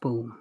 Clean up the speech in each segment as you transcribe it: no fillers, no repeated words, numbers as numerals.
Boom.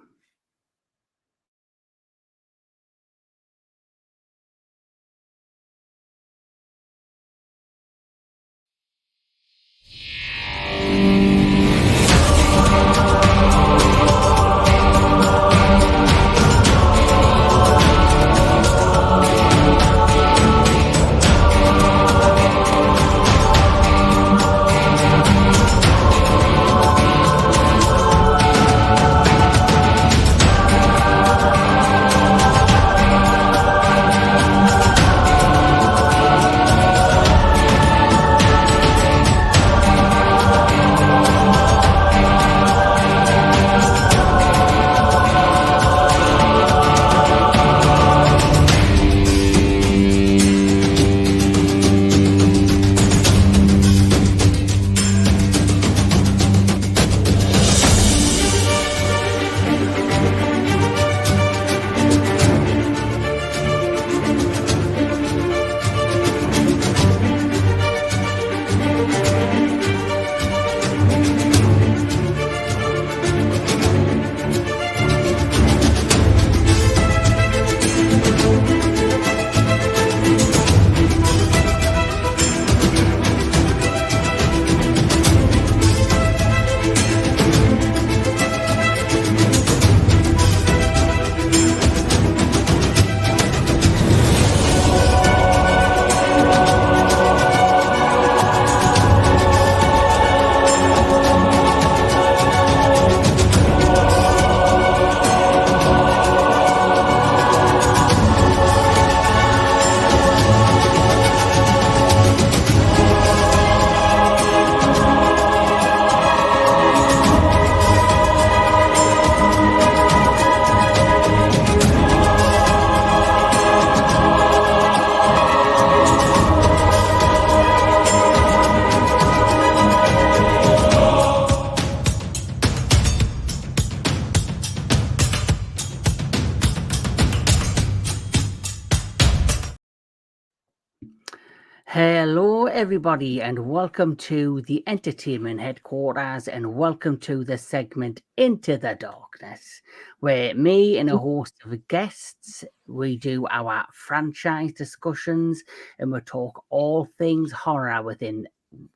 Hello, everybody, and welcome to the entertainment headquarters, and welcome to the segment Into the Darkness, where me and a host of guests we do our franchise discussions and we talk all things horror within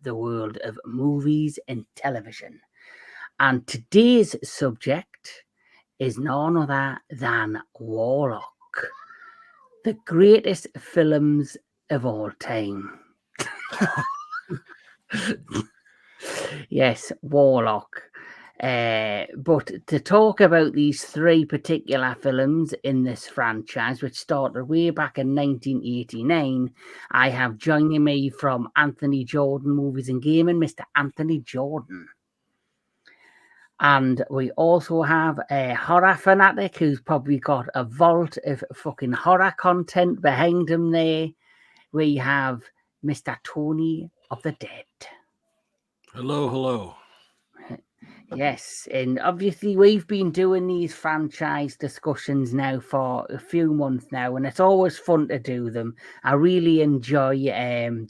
the world of movies and television. And today's subject is none other than Warlock, the greatest films of all time. Yes, Warlock. But to talk about these three particular films in this franchise, which started way back in 1989, I have joining me from Anthony Jordan Movies and Gaming, Mr. Anthony Jordan. And we also have a horror fanatic who's probably got a vault of fucking horror content behind him there. We have Mr. Tony of the Dead. Hello, hello. Yes, and obviously we've been doing these franchise discussions now for a few months now, and it's always fun to do them. I really enjoy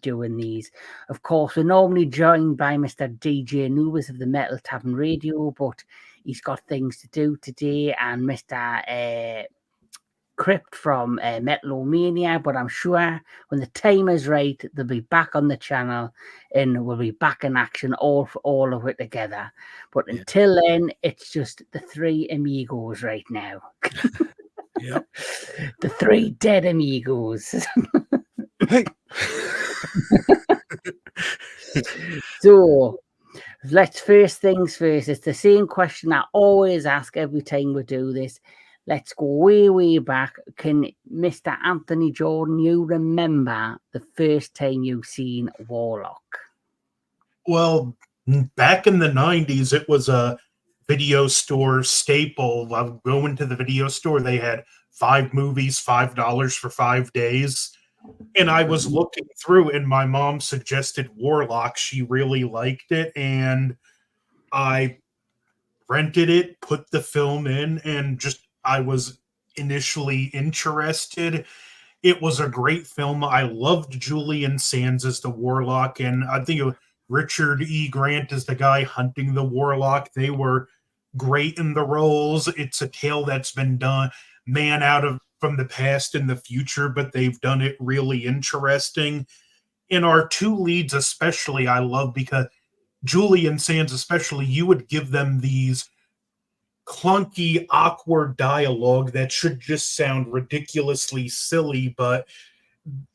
doing these. Of course, we're normally joined by Mr. DJ Nubis of the Metal Tavern Radio, but he's got things to do today, and Mr. Crypt from Metalomania, but I'm sure when the time is right, they'll be back on the channel and we'll be back in action all of it together. But until then, it's just the three amigos right now. Yep. The three dead amigos. Hey. So let's first things first. It's the same question I always ask every time we do this. Let's go way, way back. Can Mr. Anthony Jordan, you remember the first time you seen Warlock? Well, back in the 90s, it was a video store staple. I would go into the video store. They had 5 movies, $5 for 5 days. And I was looking through, and my mom suggested Warlock. She really liked it, and I rented it, put the film in, and I was initially interested. It was a great film. I loved Julian Sands as the Warlock, and I think Richard E. Grant as the guy hunting the Warlock. They were great in the roles. It's a tale that's been done, man out of from the past and the future, but they've done it really interesting. And our two leads, especially, I love because Julie and Sands, especially, you would give them these clunky, awkward dialogue that should just sound ridiculously silly, but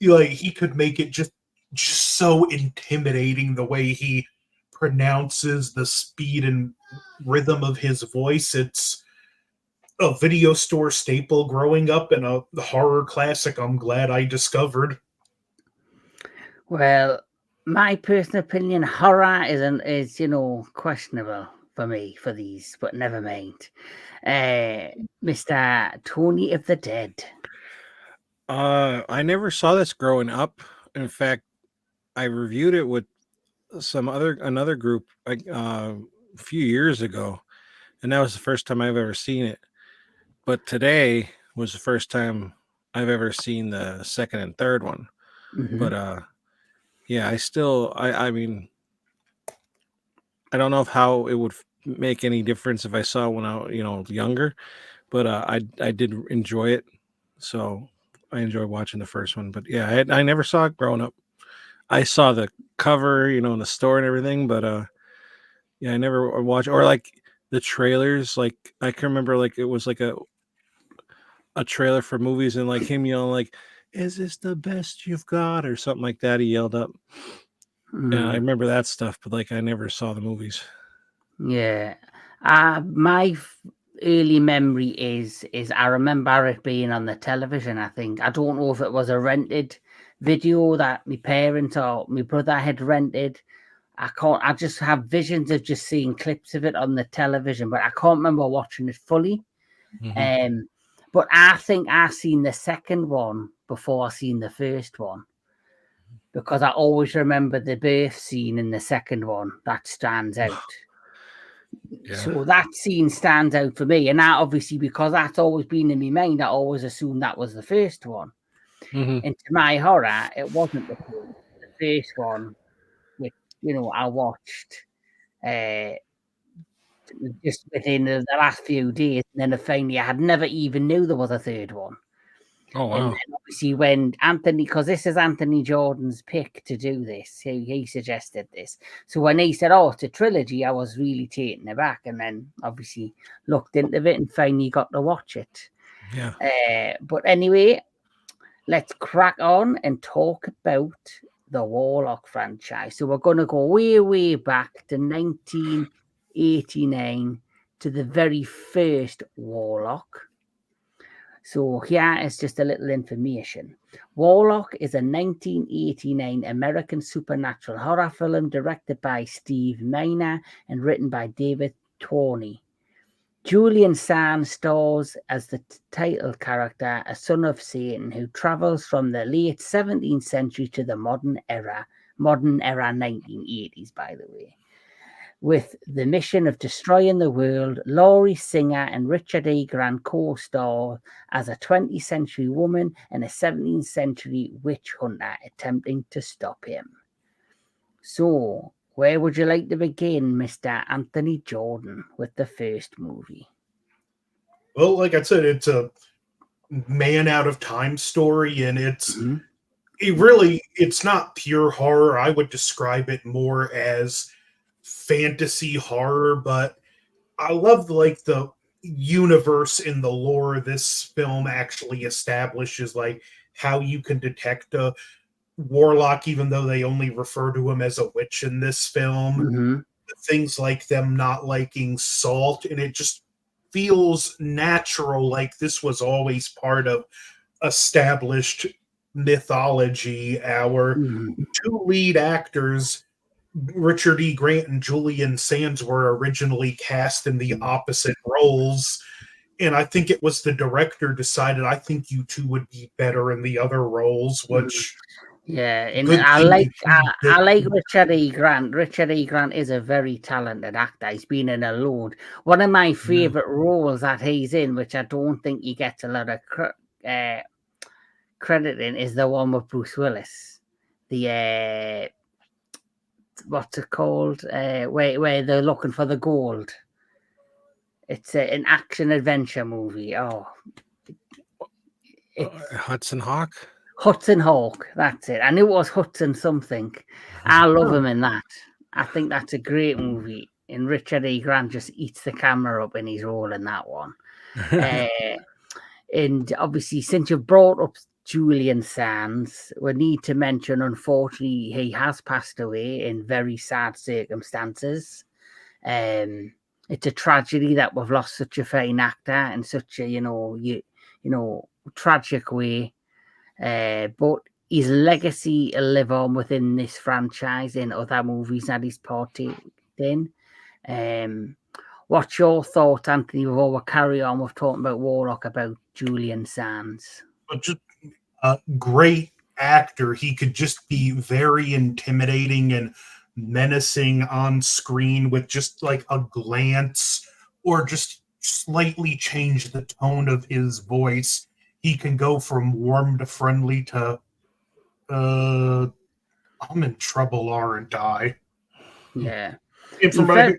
like he could make it just so intimidating the way he pronounces the speed and rhythm of his voice. It's a video store staple growing up and a horror classic I'm glad I discovered. Well, my personal opinion, horror is questionable for me for these, but never mind. Mr. Tony of the Dead. I never saw this growing up. In fact, I reviewed it with another group like a few years ago, and that was the first time I've ever seen it. But today was the first time I've ever seen the second and third one. Mhm. But yeah, I mean, I don't know how it would make any difference if I saw it when I younger, but I did enjoy it, so I enjoyed watching the first one. But yeah, I never saw it growing up. I saw the cover, in the store and everything, but yeah, I never watched or like the trailers. Like I can remember, like it was like a trailer for movies, and like him yelling, like, "Is this the best you've got?" or something like that. He yelled up. Yeah, I Mm, remember that stuff, but like I never saw the movies. yeah. My early memory is I remember it being on the television. I think I don't know if it was a rented video that my parents or my brother had rented. I just have visions of just seeing clips of it on the television, but I can't remember watching it fully. But I think I seen the second one before I seen the first one, because I always remember the birth scene in the second one that stands out. Yeah. So that scene stands out for me, and that obviously, because that's always been in my mind, I always assumed that was the first one. Mhm. And to my horror, it wasn't the first one, which I watched just within the last few days, and then finally I had never even knew there was a third one. Oh And wow. then obviously when Anthony, because this is Anthony Jordan's pick to do this, he suggested this. So when he said, "Oh, it's a trilogy," I was really taken aback, and then obviously looked into it and finally got to watch it. Yeah. But anyway, let's crack on and talk about the Warlock franchise. So we're going to go way, way back to 1989 to the very first Warlock. So here is just a little information. Warlock is a 1989 American supernatural horror film directed by Steve Miner and written by David Twohy. Julian Sands stars as the title character, a son of Satan who travels from the late 17th century to the modern era 1980s, by the way, with the mission of destroying the world. Laurie Singer and Richard E. Grant co-star as a 20th century woman and a 17th century witch hunter attempting to stop him. So, where would you like to begin, Mr. Anthony Jordan, with the first movie? Well, like I said, it's a man out of time story, and it's not pure horror. I would describe it more as fantasy horror, but I love like the universe in the lore this film actually establishes, like how you can detect a warlock even though they only refer to him as a witch in this film. Things like them not liking salt, and it just feels natural, like this was always part of established mythology. Our two lead actors, Richard E. Grant and Julian Sands, were originally cast in the opposite roles. And I think it was the director decided, I think you two would be better in the other roles, which yeah, and good I thing like that- I like Richard E. Grant. Richard E. Grant is a very talented actor. He's been in a load. One of my favorite roles that he's in, which I don't think he gets a lot of credit in, is the one with Bruce Willis. The what's it called? Where they're looking for the gold. It's an action adventure movie. Oh, it's Hudson Hawk. Hudson Hawk. That's it. I knew it was Hudson something. I love him in that. I think that's a great movie. And Richard E. Grant just eats the camera up in his role in that one. And obviously, since you've brought up Julian Sands, we need to mention, unfortunately, he has passed away in very sad circumstances. It's a tragedy that we've lost such a fine actor in such a tragic way. But his legacy will live on within this franchise in other movies that he's partaken in. What's your thought, Anthony, before we carry on with talking about Warlock, about Julian Sands? But just a great actor. He could just be very intimidating and menacing on screen with just like a glance, or just slightly change the tone of his voice. He can go from warm to friendly to I'm in trouble, aren't I? Yeah. And for man,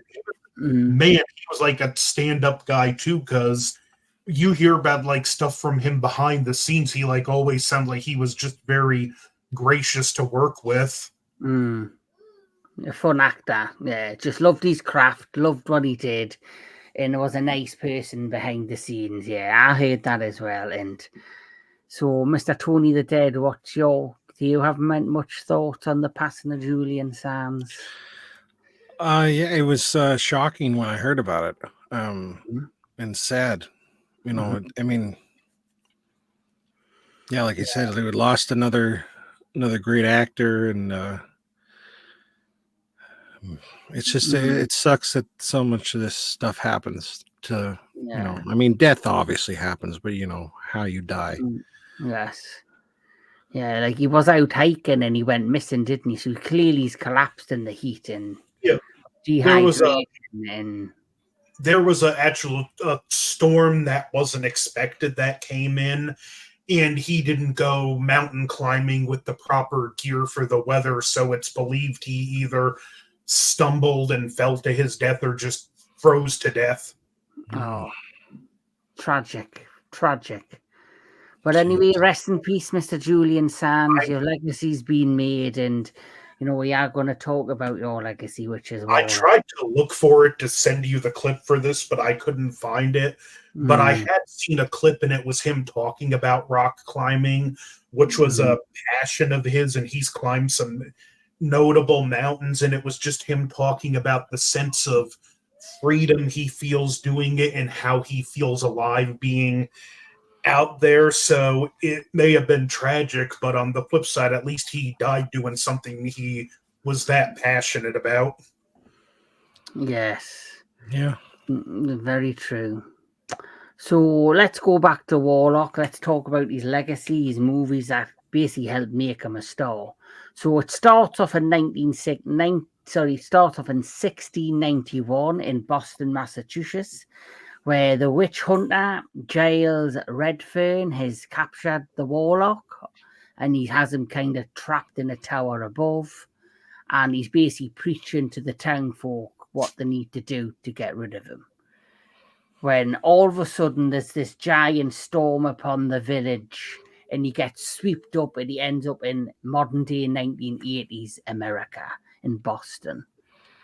he was like a stand-up guy too, because you hear about like stuff from him behind the scenes. He like always sounded like he was just very gracious to work with. A fun actor. Yeah, just loved his craft, loved what he did, and was a nice person behind the scenes. Yeah, I heard that as well. And so, Mr. Tony the Dead, do you have much thought on the passing of Julian Sands? Yeah, it was shocking when I heard about it, and sad. I mean, yeah, like you said, we lost another great actor, and it's just it sucks that so much of this stuff happens to I mean, death obviously happens, but how you die. Yes. Yeah, like he was out hiking and he went missing, didn't he? So clearly he's collapsed in the heat and dehydration. There was a actual storm that wasn't expected that came in, and he didn't go mountain climbing with the proper gear for the weather, so it's believed he either stumbled and fell to his death or just froze to death. Oh, tragic. But anyway, rest in peace, Mr. Julian Sands. Your legacy's been made, and we are going to talk about your legacy, which is I tried to look for it to send you the clip for this, but I couldn't find it. But I had seen a clip, and it was him talking about rock climbing, which was a passion of his, and he's climbed some notable mountains, and it was just him talking about the sense of freedom he feels doing it and how he feels alive being out there. So it may have been tragic, but on the flip side, at least he died doing something he was that passionate about. Yes. Yeah. Very true. So let's go back to Warlock. Let's talk about his legacy, his movies that basically helped make him a star. So it starts off in 1691 in Boston, Massachusetts, where the witch hunter Giles Redfern has captured the Warlock, and he has him kind of trapped in a tower above, and he's basically preaching to the town folk what they need to do to get rid of him. When all of a sudden there's this giant storm upon the village, and he gets swept up, and he ends up in modern day 1980s America in Boston.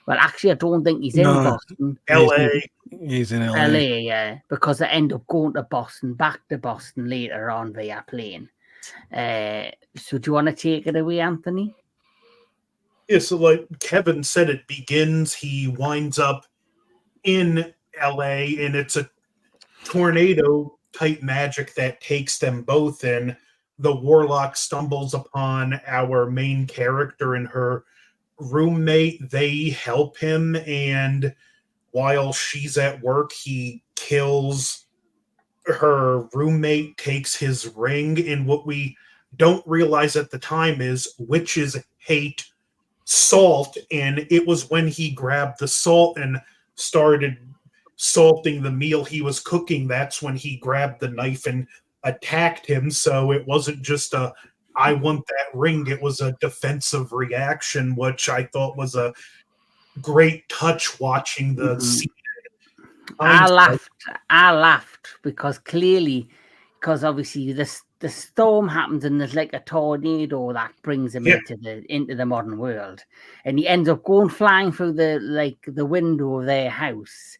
Well, actually, I don't think he's in Boston. LA. He's in LA. LA, yeah, because they end up going to Boston, back to Boston later on via plane. So do you want to take it away, Anthony? Yeah, so like Kevin said, it begins, he winds up in LA, and it's a tornado type magic that takes them both in. The Warlock stumbles upon our main character and her roommate. They help him, and while she's at work, he kills her roommate, takes his ring, and what we don't realize at the time is witches hate salt, and it was when he grabbed the salt and started salting the meal he was cooking, that's when he grabbed the knife and attacked him. So it wasn't just a I want that ring, it was a defensive reaction, which I thought was a great touch watching the scene I laughed because clearly, because obviously the storm happens and there's like a tornado that brings him Yeah. into the modern world, and he ends up going flying through the window of their house,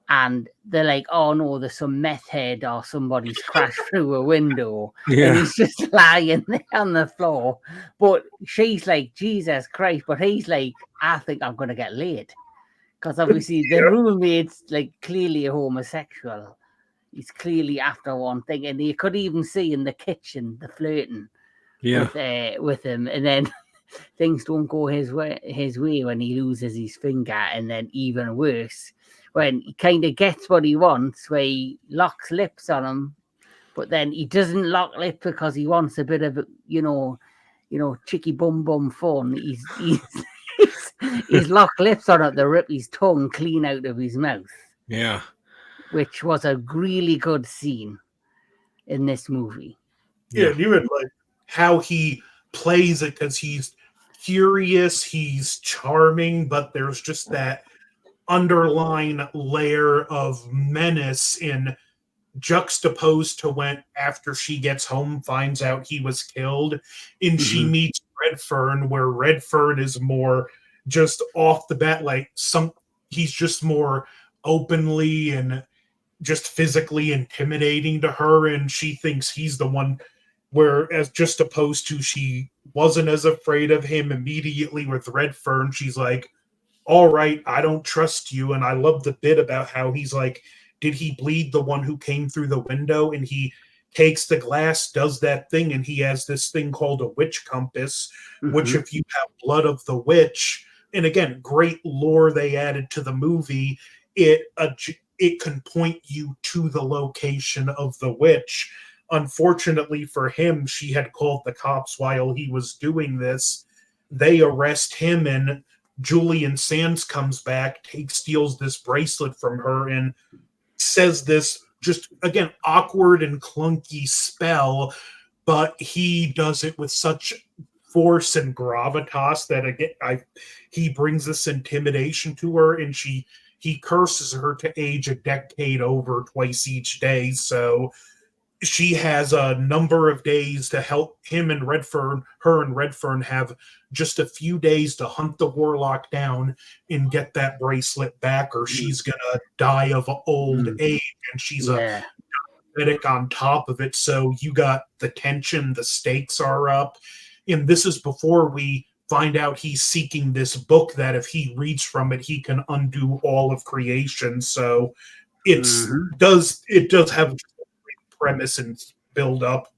and they're like, oh no, there's some meth head or somebody's crashed through a window, and Yeah. he's just lying there on the floor. But she's like, Jesus Christ, but he's like, I think I'm gonna get laid. Because obviously the roommate's like clearly a homosexual. He's clearly after one thing, and you could even see in the kitchen the flirting Yeah. with him, and then things don't go his way when he loses his finger, and then even worse when he kind of gets what he wants, where he locks lips on him, but then he doesn't lock lip because he wants a bit of chicky bum fun. He's locked lips on it to rip his tongue clean out of his mouth. Yeah. Which was a really good scene in this movie. Yeah, and even like how he plays it, because he's curious, he's charming, but there's just that underlying layer of menace in juxtaposed to when after she gets home finds out he was killed and she meets Redfern, where Redfern is more just off the bat like he's just more openly and just physically intimidating to her, and she thinks he's the one, whereas just opposed to she wasn't as afraid of him immediately with Redfern. She's like, all right, I don't trust you. And I love the bit about how he's like, did he bleed the one who came through the window? And he takes the glass, does that thing, and he has this thing called a witch compass, which if you have blood of the witch, and again, great lore they added to the movie, it can point you to the location of the witch. Unfortunately for him, she had called the cops while he was doing this. They arrest him, and Julian Sands comes back, steals this bracelet from her, and says this just, again, awkward and clunky spell, but he does it with such force and gravitas that again, he brings this intimidation to her, and he curses her to age a decade over twice each day. So she has a number of days to help him and Redfern, her and Redfern have just a few days to hunt the Warlock down and get that bracelet back, or she's going to die of old age, and she's a diabetic on top of it. So you got the tension, the stakes are up. And this is before we find out he's seeking this book that if he reads from it, he can undo all of creation. So it does have premise and build up.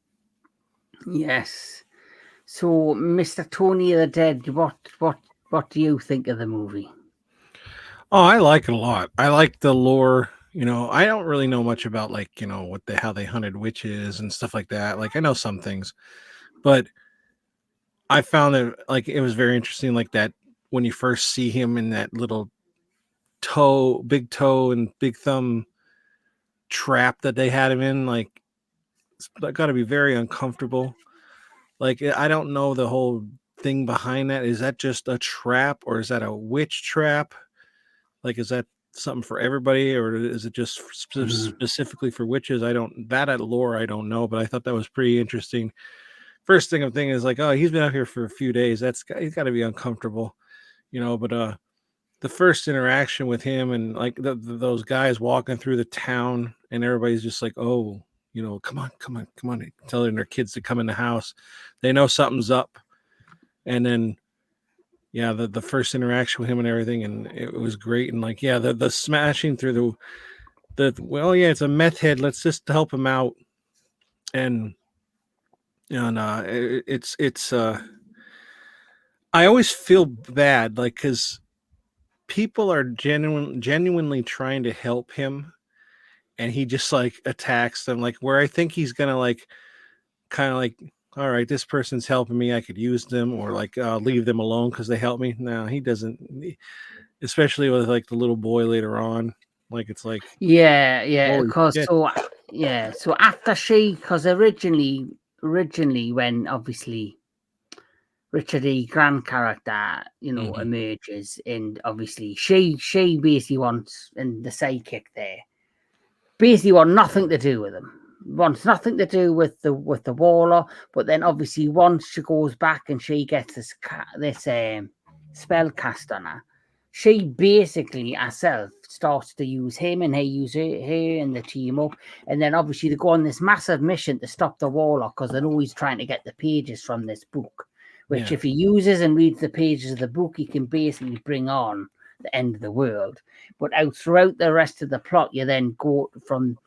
Yes. So, Mr. Tony of the Dead, what do you think of the movie? Oh, I like it a lot. I like the lore. I don't really know much about how they hunted witches and stuff like that. Like I know some things, but I found it it was very interesting. Like that when you first see him in that little big toe and big thumb trap that they had him in, that got to be very uncomfortable. Like I don't know the whole thing behind that. Is that just a trap, or is that a witch trap? Like, is that something for everybody, or is it just specifically for witches? Lore I don't know, but I thought that was pretty interesting. First thing I'm thinking is like, oh, he's been out here for a few days. He's got to be uncomfortable, But the first interaction with him and like those guys walking through the town, and everybody's just like, oh, come on, telling their kids to come in the house. They know something's up, and then the first interaction with him and everything, and it was great. And the smashing through it's a meth head. Let's just help him out, and it's I always feel bad, because people are genuinely trying to help him, and he just attacks them, where I think he's gonna kind of all right, this person's helping me, I could use them, or leave them alone because they help me. No, he doesn't, especially with the little boy later on. It's Because so after because originally when obviously Richard E. Grant character, emerges, and obviously she basically wants, and the sidekick there basically want nothing to do with him. Wants nothing to do with the Warlock, but then obviously once she goes back and she gets this spell cast on her, she basically herself starts to use him, and he uses her and the team up, and then obviously they go on this massive mission to stop the Warlock because they know he's trying to get the pages from this book, which if he uses and reads the pages of the book, he can basically bring on the end of the world. But out throughout the rest of the plot, you then go from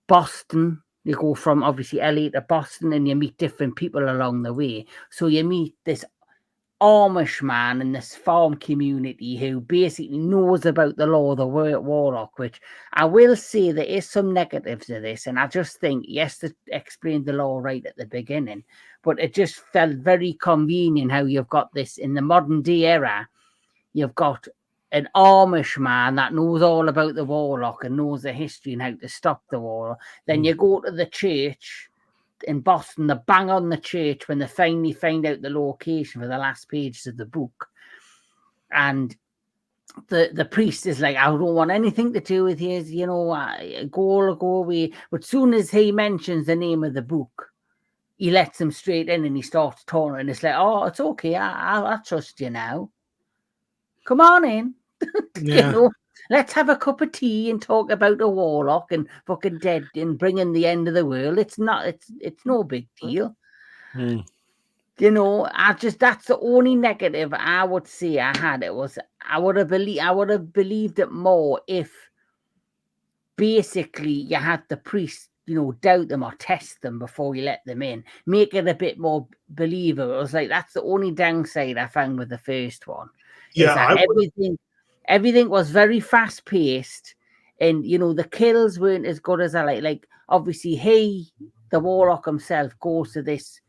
Boston. You go from obviously LA to Boston, and you meet different people along the way. So you meet this Amish man in this farm community who basically knows about the law of the Warlock, which I will say there is some negatives to this, and I just think, yes, they explained the law right at the beginning, but it just felt very convenient how you've got this in the modern day era. You've got an Amish man that knows all about the Warlock and knows the history and how to stop the Warlock. Then you go to the church in Boston, they bang on the church when they finally find out the location for the last pages of the book. And the priest is like, I don't want anything to do with his, go away. But soon as he mentions the name of the book, he lets him straight in and he starts talking. And it's like, oh, it's okay. I trust you now. Come on in. Yeah. Let's have a cup of tea and talk about the Warlock and fucking dead and bringing the end of the world. It's no big deal. Mm. That's the only negative I would say I had. It was I would have believed it more if basically you had the priest, doubt them or test them before you let them in. Make it a bit more believable. It was like that's the only downside I found with the first one. Yeah, everything was very fast paced, and the kills weren't as good as I like. Like obviously, the Warlock himself goes to this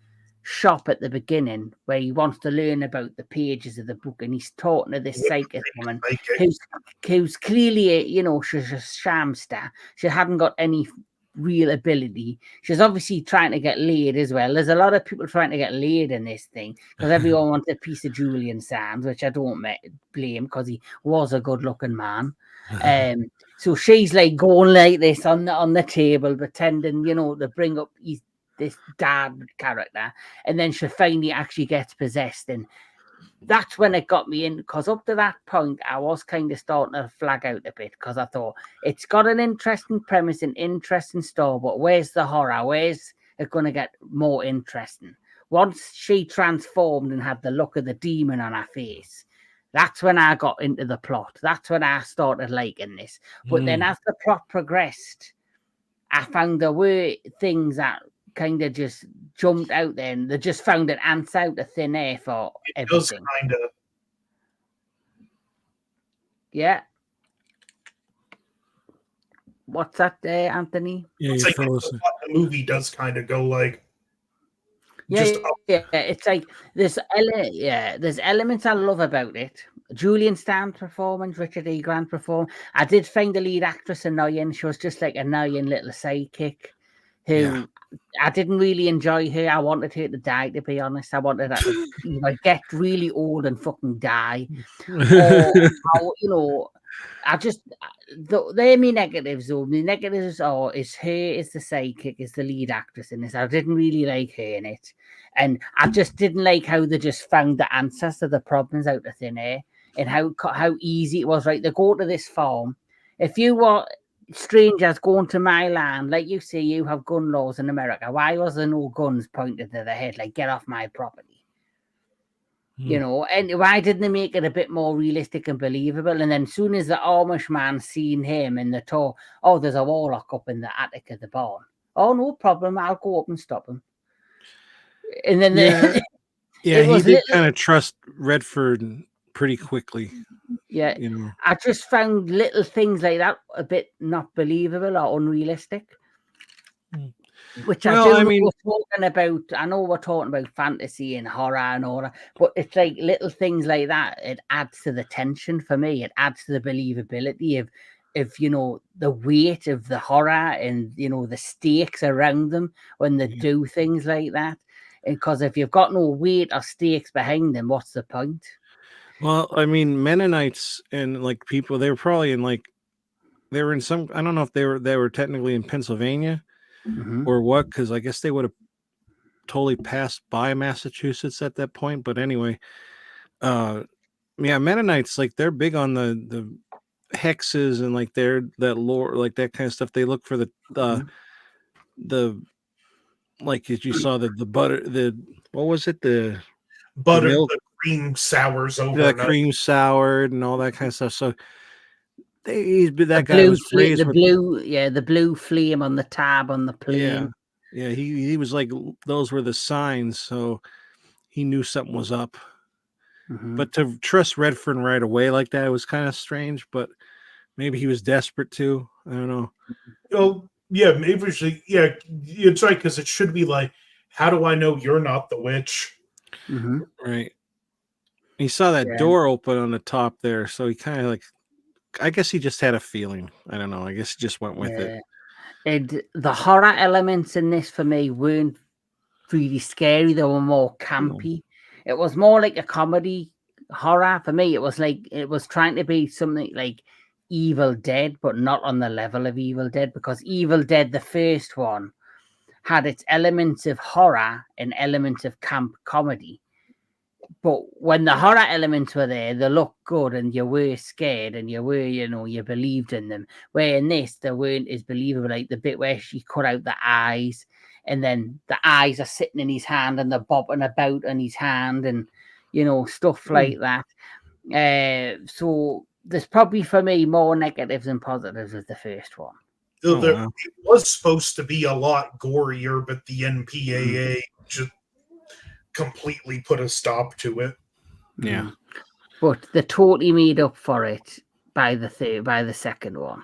shop at the beginning where he wants to learn about the pages of the book, and he's talking to this psychic woman who's clearly, she's a shamster. She hadn't got any real ability. She's obviously trying to get laid as well. There's a lot of people trying to get laid in this thing because everyone wants a piece of Julian Sands, which I don't blame because he was a good-looking man. So she's like going like this on the table, pretending, to bring up this dad character, and then she finally actually gets possessed, and that's when it got me in, because up to that point I was kind of starting to flag out a bit because I thought it's got an interesting premise, an interesting story, but where's the horror? Where's it going to get more interesting? Once she transformed and had the look of the demon on her face, that's when I got into the plot. That's when I started liking this. But then as the plot progressed, I found there were things that kind of just jumped out there, and they just found an ants out of thin air for everything. Yeah. What's that there, Anthony? Yeah, it's like the movie does kind of go like. It's like there's elements I love about it. Julian Stan's performance, Richard E. Grant performance. I did find the lead actress annoying. She was just like an annoying little sidekick who I didn't really enjoy her. I wanted her to die, to be honest. I wanted her to get really old and fucking die. Or, I just, they're my negatives though. My negatives is her is the sidekick, is the lead actress in this. I didn't really like her in it. And I just didn't like how they just found the answers to the problems out of thin air, and how easy it was. Right, they go to this farm. If you were strangers going to my land, like you say, you have gun laws in America. Why was there no guns pointed to the head? Like, get off my property. And why didn't they make it a bit more realistic and believable? And then as soon as the Amish man seen him in the tour, oh, there's a Warlock up in the attic of the barn. Oh, no problem. I'll go up and stop him. And then he did kind of trust Redford pretty quickly. Yeah, I just found little things like that a bit not believable or unrealistic. Which we're talking about. I know we're talking about fantasy and horror and all that, but it's like little things like that. It adds to the tension for me. It adds to the believability of the weight of the horror and the stakes around them when they do things like that. Because if you've got no weight or stakes behind them, what's the point? Well, I mean, Mennonites and like people, they were probably in like they were in some. I don't know if they were technically in Pennsylvania or what, because I guess they would have totally passed by Massachusetts at that point. But anyway, yeah, Mennonites, like they're big on the hexes and like that lore, like that kind of stuff. They look for the like as you saw the butter, what was it, the milk, the cream sours the overnight. cream soured and all that kind of stuff. So that guy blue was raised the with the blue flame on the tab on the plane. Yeah, he was like, those were the signs, so he knew something was up. But to trust Redfern right away like that was kind of strange, but maybe he was desperate too. I don't know. Oh, yeah, maybe yeah, it's right, because it should be like, how do I know you're not the witch? Right. He saw that door open on the top there, so he kind of like, I guess he just had a feeling. I don't know. I guess he just went with it. And the horror elements in this for me weren't really scary. They were more campy. It was more like a comedy horror for me. It was like it was trying to be something like Evil Dead, but not on the level of Evil Dead, because Evil Dead, the first one, had its elements of horror and elements of camp comedy. But when the horror elements were there, they looked good and you were scared and you were, you believed in them. Where in this, they weren't as believable. Like the bit where she cut out the eyes and then the eyes are sitting in his hand and they're bobbing about in his hand and, stuff like that. So there's probably for me more negatives than positives with the first one. It was supposed to be a lot gorier, but the NPAA just completely put a stop to it. Yeah. But they totally made up for it by the second one.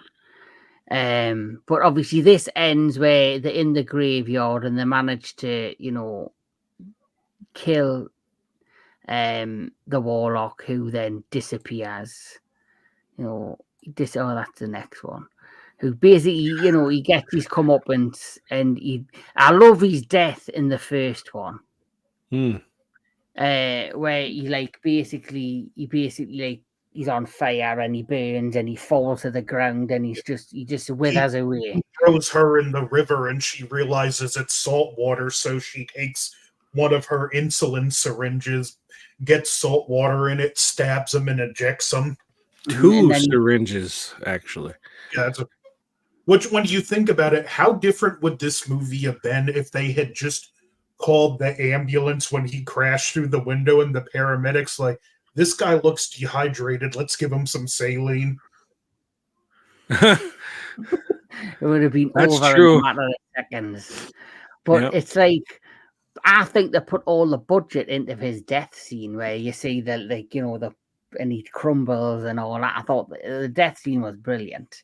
But obviously this ends where they're in the graveyard and they manage to, kill the Warlock, who then disappears. That's the next one. Who basically, he gets his comeuppance, and I love his death in the first one. Where he basically he's on fire and he burns and he falls to the ground and he just withers away. He throws her in the river and she realizes it's salt water, so she takes one of her insulin syringes, gets salt water in it, stabs him and ejects him. 2 syringes, actually. Yeah, when you think about it, how different would this movie have been if they had just called the ambulance when he crashed through the window and the paramedics like, this guy looks dehydrated, let's give him some saline. It would have been over in a matter of seconds. But it's like, I think they put all the budget into his death scene where you see and he crumbles and all that. I thought the death scene was brilliant.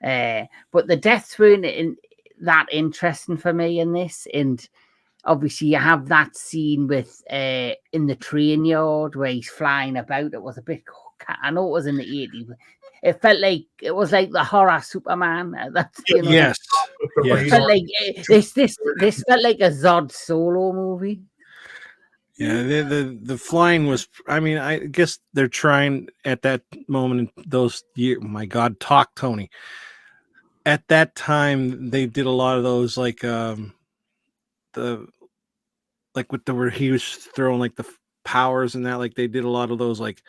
But the deaths weren't that interesting for me in this. And obviously you have that scene with in the train yard where he's flying about. It was a bit, I know it was in the 80s. It felt like it was like the horror Superman. That's yes. It felt like this felt like a Zod solo movie. Yeah, the flying was. I mean, I guess they're trying at that moment in those years. My God, talk, Tony. At that time, they did a lot of those like where he was throwing like the powers and that. Like they did a lot of those like.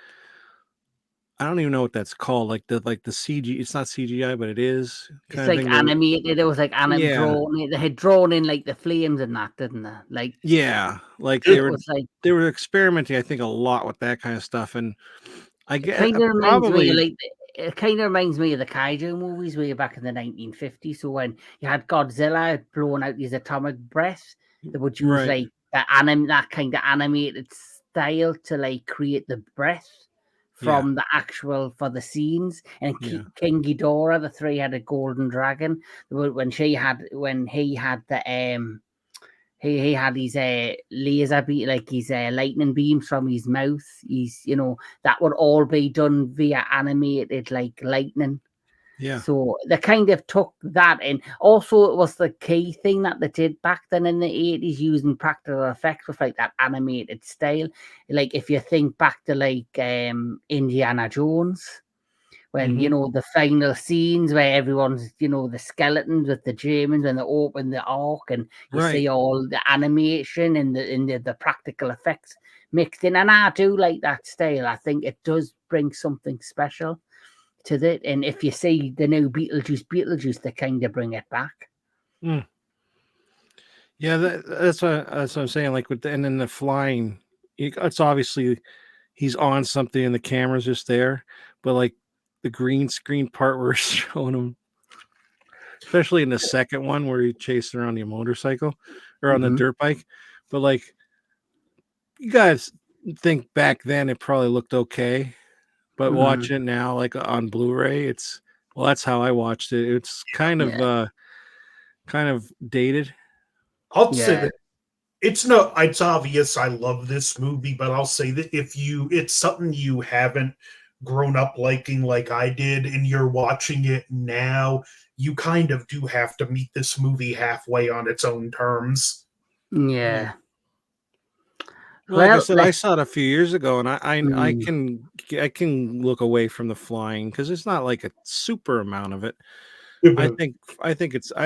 I don't even know what that's called. Like the CG. It's not CGI, but it is. It's like animated. It was like drawn. They had drawn in like the flames and that, didn't they? Like like they were experimenting. I think a lot with that kind of stuff, and I guess it kind of reminds me of the kaiju movies way back in the 1950s. So when you had Godzilla blowing out his atomic breath, they would use like that kind of animated style to like create the breath from the actual for the scenes. And King Ghidorah, the 3-headed golden dragon, when he had the he had his laser beam, like his lightning beams from his mouth. He's that would all be done via animated like lightning. Yeah. So they kind of took that in. Also, it was the key thing that they did back then in the 80s, using practical effects with like that animated style. Like if you think back to like Indiana Jones, when Mhm. the final scenes where everyone's the skeletons with the Germans when they open the ark, and you Right. see all the animation and the practical effects mixed in. And I do like that style. I think it does bring something special to it. And if you see the new Beetlejuice, they kind of bring it back. Mm. Yeah, that's what I'm saying. Like and then the flying, it's obviously he's on something and the camera's just there, but like the green screen part where it's showing him, especially in the second one where he chasing around the motorcycle or on the Mm-hmm. dirt bike. But like you guys think back then it probably looked okay, but Mm-hmm. watch it now like on Blu-ray, that's how I watched it. It's Yeah, kind of dated. I'll say yeah, that it's obvious I love this movie, but I'll say that it's something you haven't grown up liking like I did, and you're watching it now, you kind of do have to meet this movie halfway on its own terms. Yeah. yeah. Well, like I Well, said, I saw it a few years ago, and mm, I can look away from the flying because it's not like a super amount of it. You I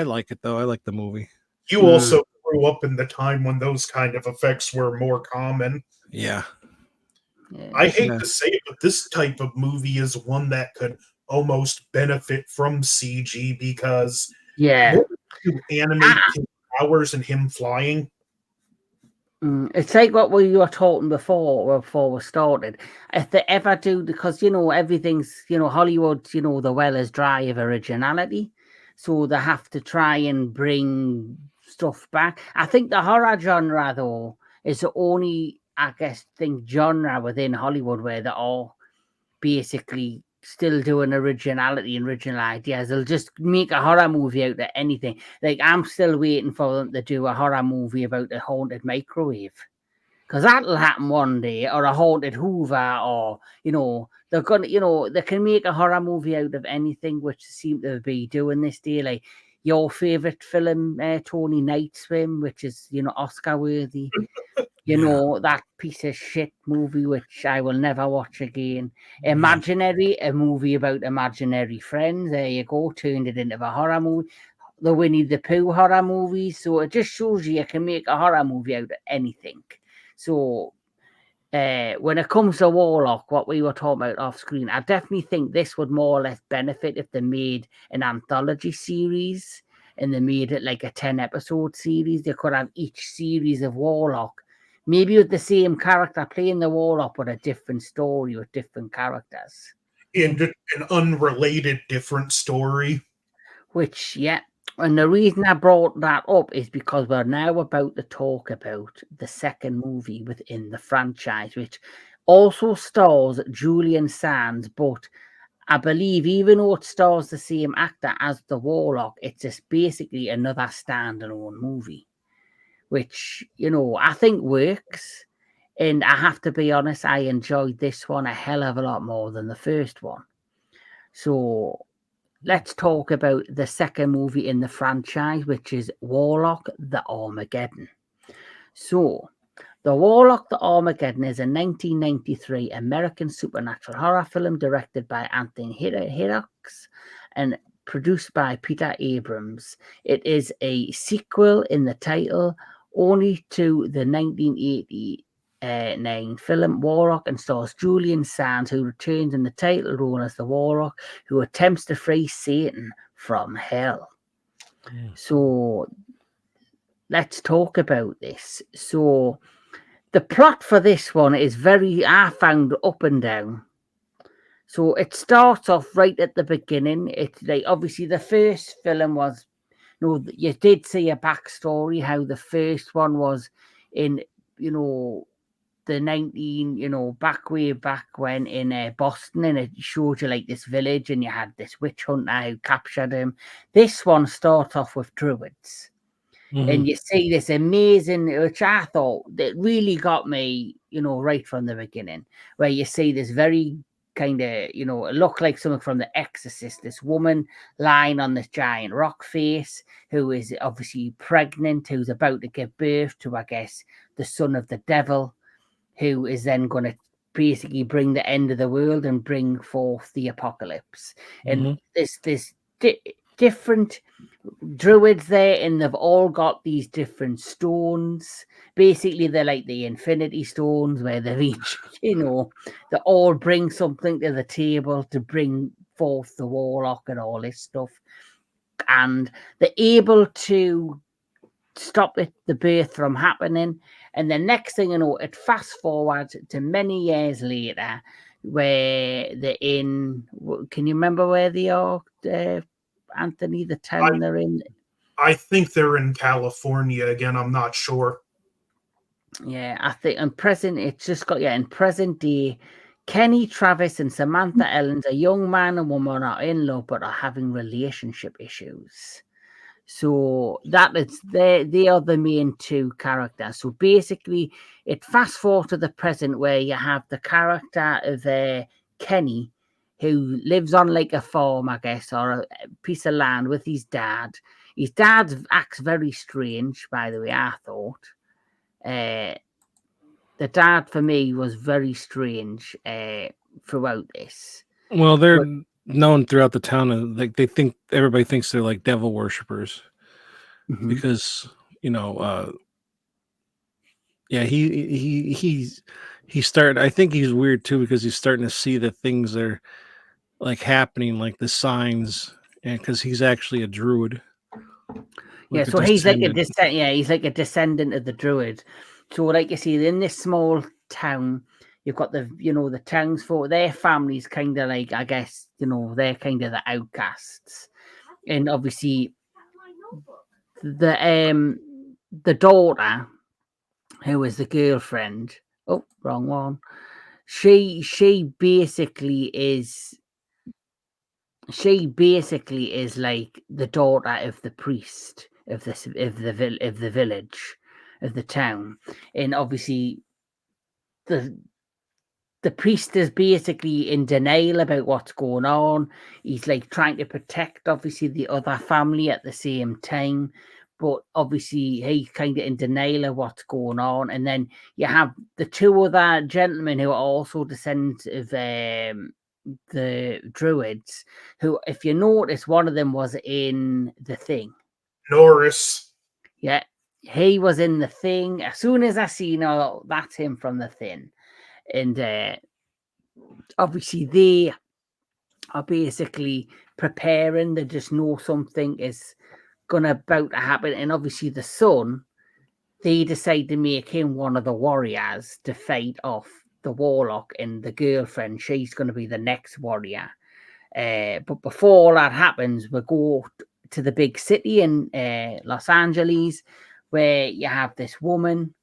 like it though. I like the movie. mm, also grew up in the time when those kind of effects were more common. Yeah, I yeah, hate yeah, to say it, but this type of movie is one that could almost benefit from CG because yeah. what to animate his powers and him flying. It's like what we were talking before we started. If they ever do, because everything's Hollywood, the well is dry of originality, so they have to try and bring stuff back. I think the horror genre though is the only, I guess, genre within Hollywood where they are basically still doing originality and original ideas. They'll just make a horror movie out of anything. Like I'm still waiting for them to do a horror movie about the haunted microwave. Because that'll happen one day, or a haunted Hoover, or they're gonna, they can make a horror movie out of anything, which they seem to be doing this day. Like your favorite film, Tony Night Swim, which is Oscar worthy. yeah, That piece of shit movie, which I will never watch again. yeah. Imaginary, a movie about imaginary friends. There you go, turned it into a horror movie. The Winnie the Pooh horror movie. So it just shows you can make a horror movie out of anything. So when it comes to Warlock, what we were talking about off screen, I definitely think this would more or less benefit if they made an anthology series and they made it like a 10-episode series. They could have each series of Warlock, maybe with the same character playing the Warlock, but a different story with different characters. In an unrelated different story. Which, yeah. And the reason I brought that up is because we're now about to talk about the second movie within the franchise, which also stars Julian Sands. But I believe, even though it stars the same actor as the Warlock, it's just basically another standalone movie, which, I think works. And I have to be honest, I enjoyed this one a hell of a lot more than the first one. So let's talk about the second movie in the franchise, which is Warlock the Armageddon. So, The Warlock the Armageddon is a 1993 American supernatural horror film directed by Anthony Hicks and produced by Peter Abrams. It is a sequel in the title only to the 1989 film Warlock and stars Julian Sands, who returns in the title role as the Warlock who attempts to free Satan from hell. Mm. So let's talk about this. So the plot for this one is I found up and down. So it starts off right at the beginning. It's like obviously the first film was, you did see a backstory how the first one was in, the 19, way back when in Boston, and it showed you like this village and you had this witch hunter who captured him. This one starts off with druids. Mhm. And you see this amazing, which I thought that really got me, right from the beginning, where you see this very kind of, you know, it looked like something from The Exorcist. This woman lying on this giant rock face, who is obviously pregnant, who's about to give birth to, I guess, the son of the devil, who is then going to basically bring the end of the world and bring forth the apocalypse. And there's different druids there, and they've all got these different stones. Basically, they're like the Infinity Stones, where they're each, you know, they all bring something to the table to bring forth the Warlock and all this stuff. And they're able to stop the birth from happening. And the next thing you know, it fast forwards to many years later, where they're in. Can you remember where they are, Anthony? The town they're in. I think they're in California again. I'm not sure. Yeah, I think in present, it's just got, in present day, Kenny, Travis, and Samantha Ellens, a young man and woman, are in love but are having relationship issues. So that is they are the main two characters. So basically, it fast forward to the present, where you have the character of Kenny, who lives on like a farm, I guess, or a piece of land with his dad. His dad acts very strange, by the way, I thought. The dad for me was very strange throughout this. Well, they're known throughout the town, and like everybody thinks they're like devil worshippers, because you know, he's starting. I think he's weird too, because he's starting to see the things that are like happening, like the signs, and because he's actually a druid. Yeah, so he's like a he's like a descendant of the druid. So, like you see, in this small town, you've got the townsfolk. Their families kind of like, I guess, they're kind of the outcasts, and obviously the daughter, who is the girlfriend. Oh, wrong one. She basically is like the daughter of the priest of the village, of the town, and obviously the priest is basically in denial about what's going on. He's like trying to protect obviously the other family at the same time, but obviously he's kind of in denial of what's going on. And then you have the two other gentlemen who are also descendants of the druids, who, if you notice, one of them was in The Thing. Norris. Yeah, he was in The Thing. As soon as I seen, oh, that's him from The Thing. And obviously they are basically preparing. They just know something is about to happen. And obviously the son, they decide to make him one of the warriors to fight off the Warlock, and the girlfriend, she's going to be the next warrior. But before that happens, we go to the big city in Los Angeles, where you have this woman.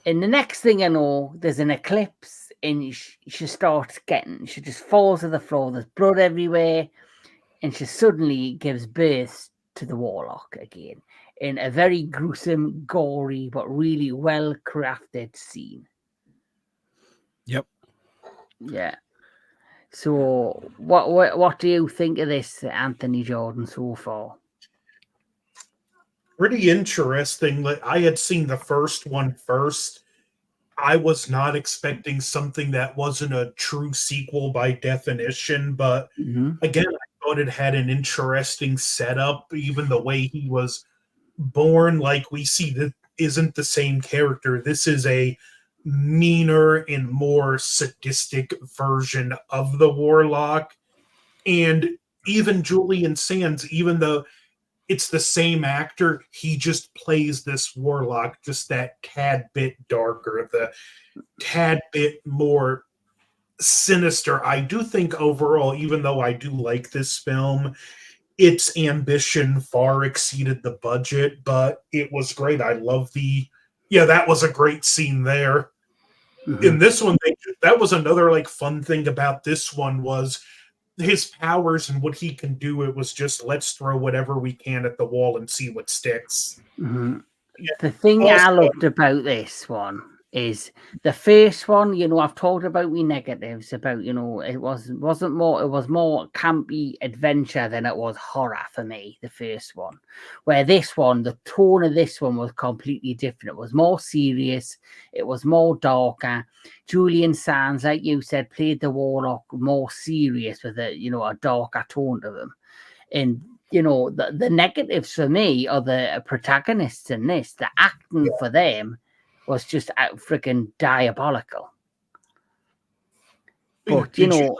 And the next thing I know, there's an eclipse, and she starts she just falls to the floor. There's blood everywhere, and she suddenly gives birth to the Warlock again in a very gruesome, gory, but really well crafted scene. Yep. Yeah. So, what do you think of this, Anthony Jordan, so far? Pretty interesting. I had seen the first one first. I was not expecting something that wasn't a true sequel by definition, but again, I thought it had an interesting setup. Even the way he was born, like we see, that isn't the same character. This is a meaner and more sadistic version of the Warlock. And even Julian Sands, even though it's the same actor, he just plays this Warlock just that tad bit darker, the tad bit more sinister. I do think overall, even though I do like this film, its ambition far exceeded the budget, but it was great. I love that was a great scene there. In this one, that was another like fun thing about this one was his powers and what he can do. It was just, let's throw whatever we can at the wall and see what sticks. The thing I loved about this one is the first one. You know, I've talked about me negatives about, you know, it was more campy adventure than it was horror for me, the first one. Where this one, the tone of this one was completely different. It was more serious, it was more darker. Julian Sands, like you said, played the Warlock more serious with a, you know, a darker tone to them. And you know, the negatives for me are the protagonists in this. The acting for them was just out freaking diabolical. But you know,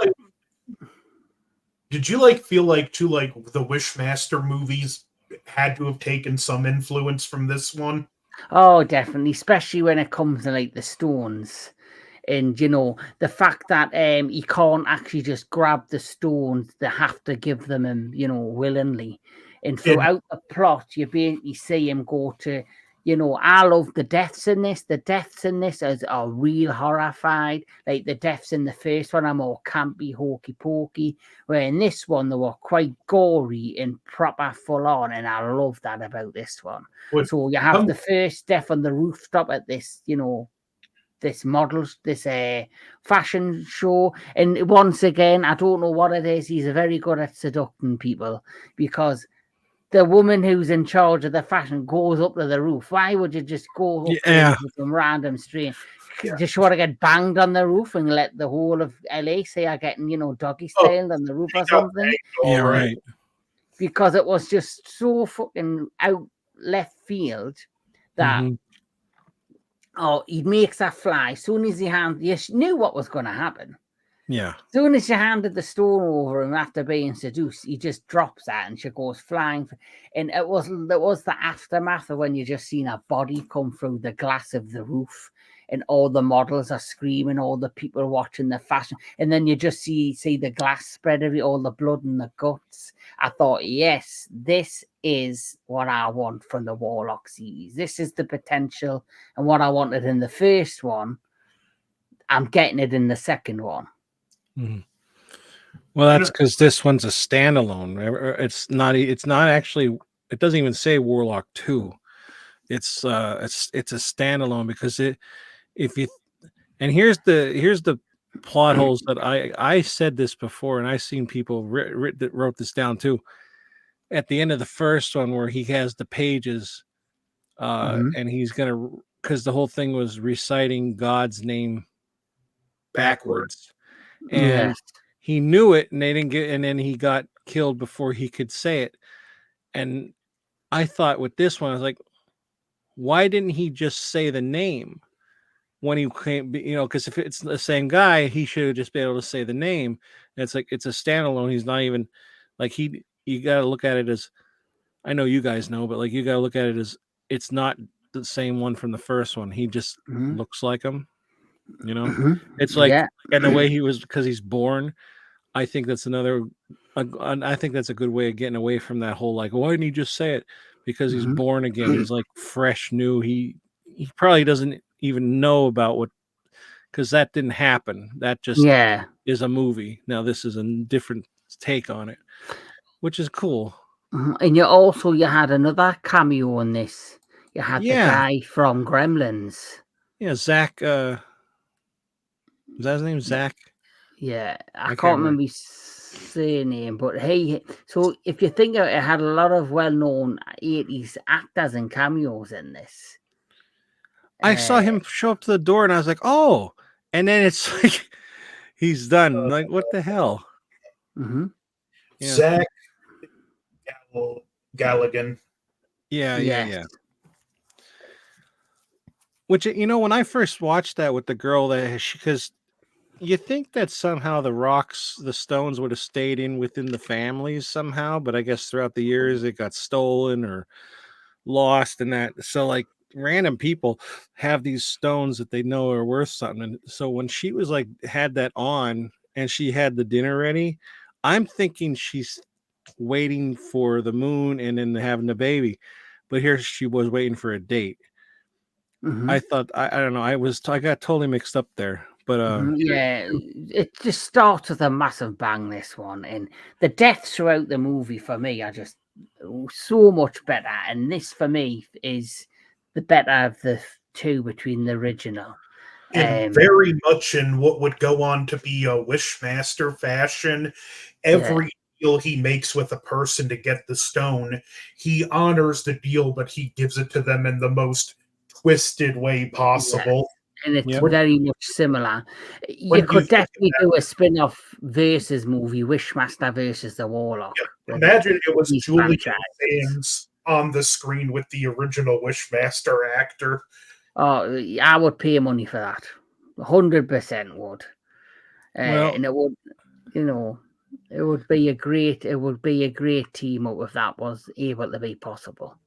did you like feel like too, like the Wishmaster movies had to have taken some influence from this one? oh, definitely, especially when it comes to like the stones. And you know, the fact that he can't actually just grab the stones, they have to give them him, you know, willingly. And throughout the plot, you basically see him go to, you know, I love the deaths in this. The deaths in this are real horrified. Like the deaths in the first one are more campy, hokey pokey. Where in this one they were quite gory and proper full on, and I love that about this one. So you have the first death on the rooftop at this, you know, this models, this fashion show. And once again, I don't know what it is. He's very good at seducting people, because the woman who's in charge of the fashion goes up to the roof. Why would you just go up to some random street? Just want to get banged on the roof and let the whole of LA say are getting, you know, doggy styled on the roof or something? Yeah, right. Because it was just so fucking out left field that oh, he makes that fly. As soon as he handed, you knew what was going to happen. Yeah. As soon as you handed the stone over him after being seduced, he just drops that and she goes flying. And it was the aftermath of when you just seen a body come through the glass of the roof, and all the models are screaming, all the people watching the fashion, and then you just see the glass spread every, all the blood and the guts. I thought, yes, this is what I want from the Warlock series. This is the potential, and what I wanted in the first one, I'm getting it in the second one. Mm-hmm. Well, that's because this one's a standalone. It's not actually. It doesn't even say Warlock 2. It's a standalone, because here's the plot holes that I said this before, and I've seen people that wrote this down too. At the end of the first one, where he has the pages, and he's gonna, because the whole thing was reciting God's name backwards. And he knew it, and they didn't get, and then he got killed before he could say it. And I thought with this one, I was like, why didn't he just say the name when he came? You know, because if it's the same guy, he should have just been able to say the name. And it's like, it's a standalone. He's not even like you got to look at it as, I know you guys know, but like you got to look at it as, it's not the same one from the first one. He just looks like him. You know, it's like, and the way he was, because he's born. I think that's I think that's a good way of getting away from that whole, like, why didn't he just say it? Because he's born again. He's like fresh, new. He probably doesn't even know about what, because that didn't happen. That just is a movie. Now this is a different take on it, which is cool. And you had another cameo in this. You had the guy from Gremlins. Yeah, Zach. Is that his name, Zach? Yeah, I can't remember his surname, but so if you think of it, had a lot of well-known 80s actors and cameos in this. I saw him show up to the door, and I was like, oh, and then it's like, he's done. Like, what the hell? Zach Galligan. Yeah. Which, you know, when I first watched that with the girl, because you think that somehow the stones would have stayed within the families somehow, but I guess throughout the years it got stolen or lost, and that, so like random people have these stones that they know are worth something. And so when she was like, had that on and she had the dinner ready, I'm thinking she's waiting for the moon and then having the baby, but here she was waiting for a date. I thought, I don't know, I got totally mixed up there. But it just starts with a massive bang, this one, and the deaths throughout the movie for me are just so much better. And this for me is the better of two between the original. And very much in what would go on to be a Wishmaster fashion, every deal he makes with a person to get the stone, he honors the deal, but he gives it to them in the most twisted way possible. And it's Yep. very much similar. You When you could think of definitely that, do a spin-off versus movie, Wishmaster versus the Warlock. with imagine it was these Julian franchises. Sands on the screen with the original Wishmaster actor. Oh, I would pay money for that. 100% would. Well- and it would, you know, it would be a great team up if that was able to be possible.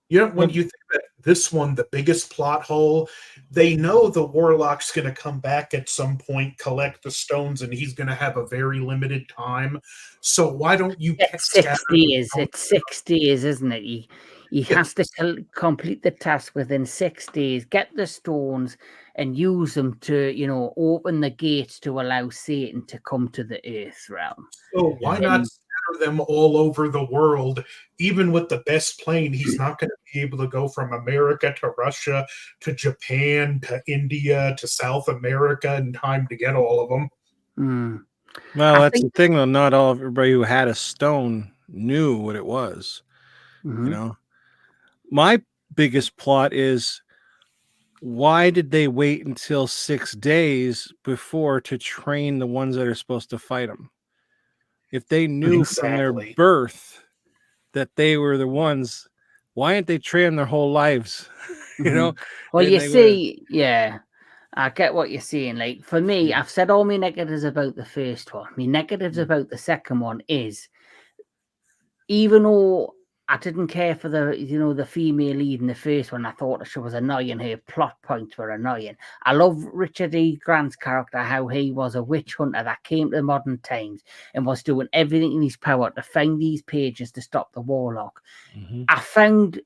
You know, when you think about this one, the biggest plot hole, they know the Warlock's going to come back at some point, collect the stones, and he's going to have a very limited time. So why don't you It's scatter 6 the days. stones? It's 6 days, isn't it? He has to complete the task within 6 days, get the stones, and use them to, open the gates to allow Satan to come to the Earth realm. So why not scatter them all over the world? Even with the best plane, he's not going to be able to go from America to Russia to Japan to India to South America in time to get all of them. Mm. Well, that's the thing, though. Not everybody who had a stone knew what it was. Mhm. You know, my biggest plot is, why did they wait until 6 days before to train the ones that are supposed to fight them? If they knew from their birth that they were the ones, why aren't they trained their whole lives? You know? Well, Then you they see, I get what you're saying. Like, for me, I've said all my negatives about the first one. My negatives about the second one is, even though I didn't care for the female lead in the first one, I thought she was annoying. Her plot points were annoying. I love Richard E. Grant's character, how he was a witch hunter that came to modern times and was doing everything in his power to find these pages to stop the Warlock. I found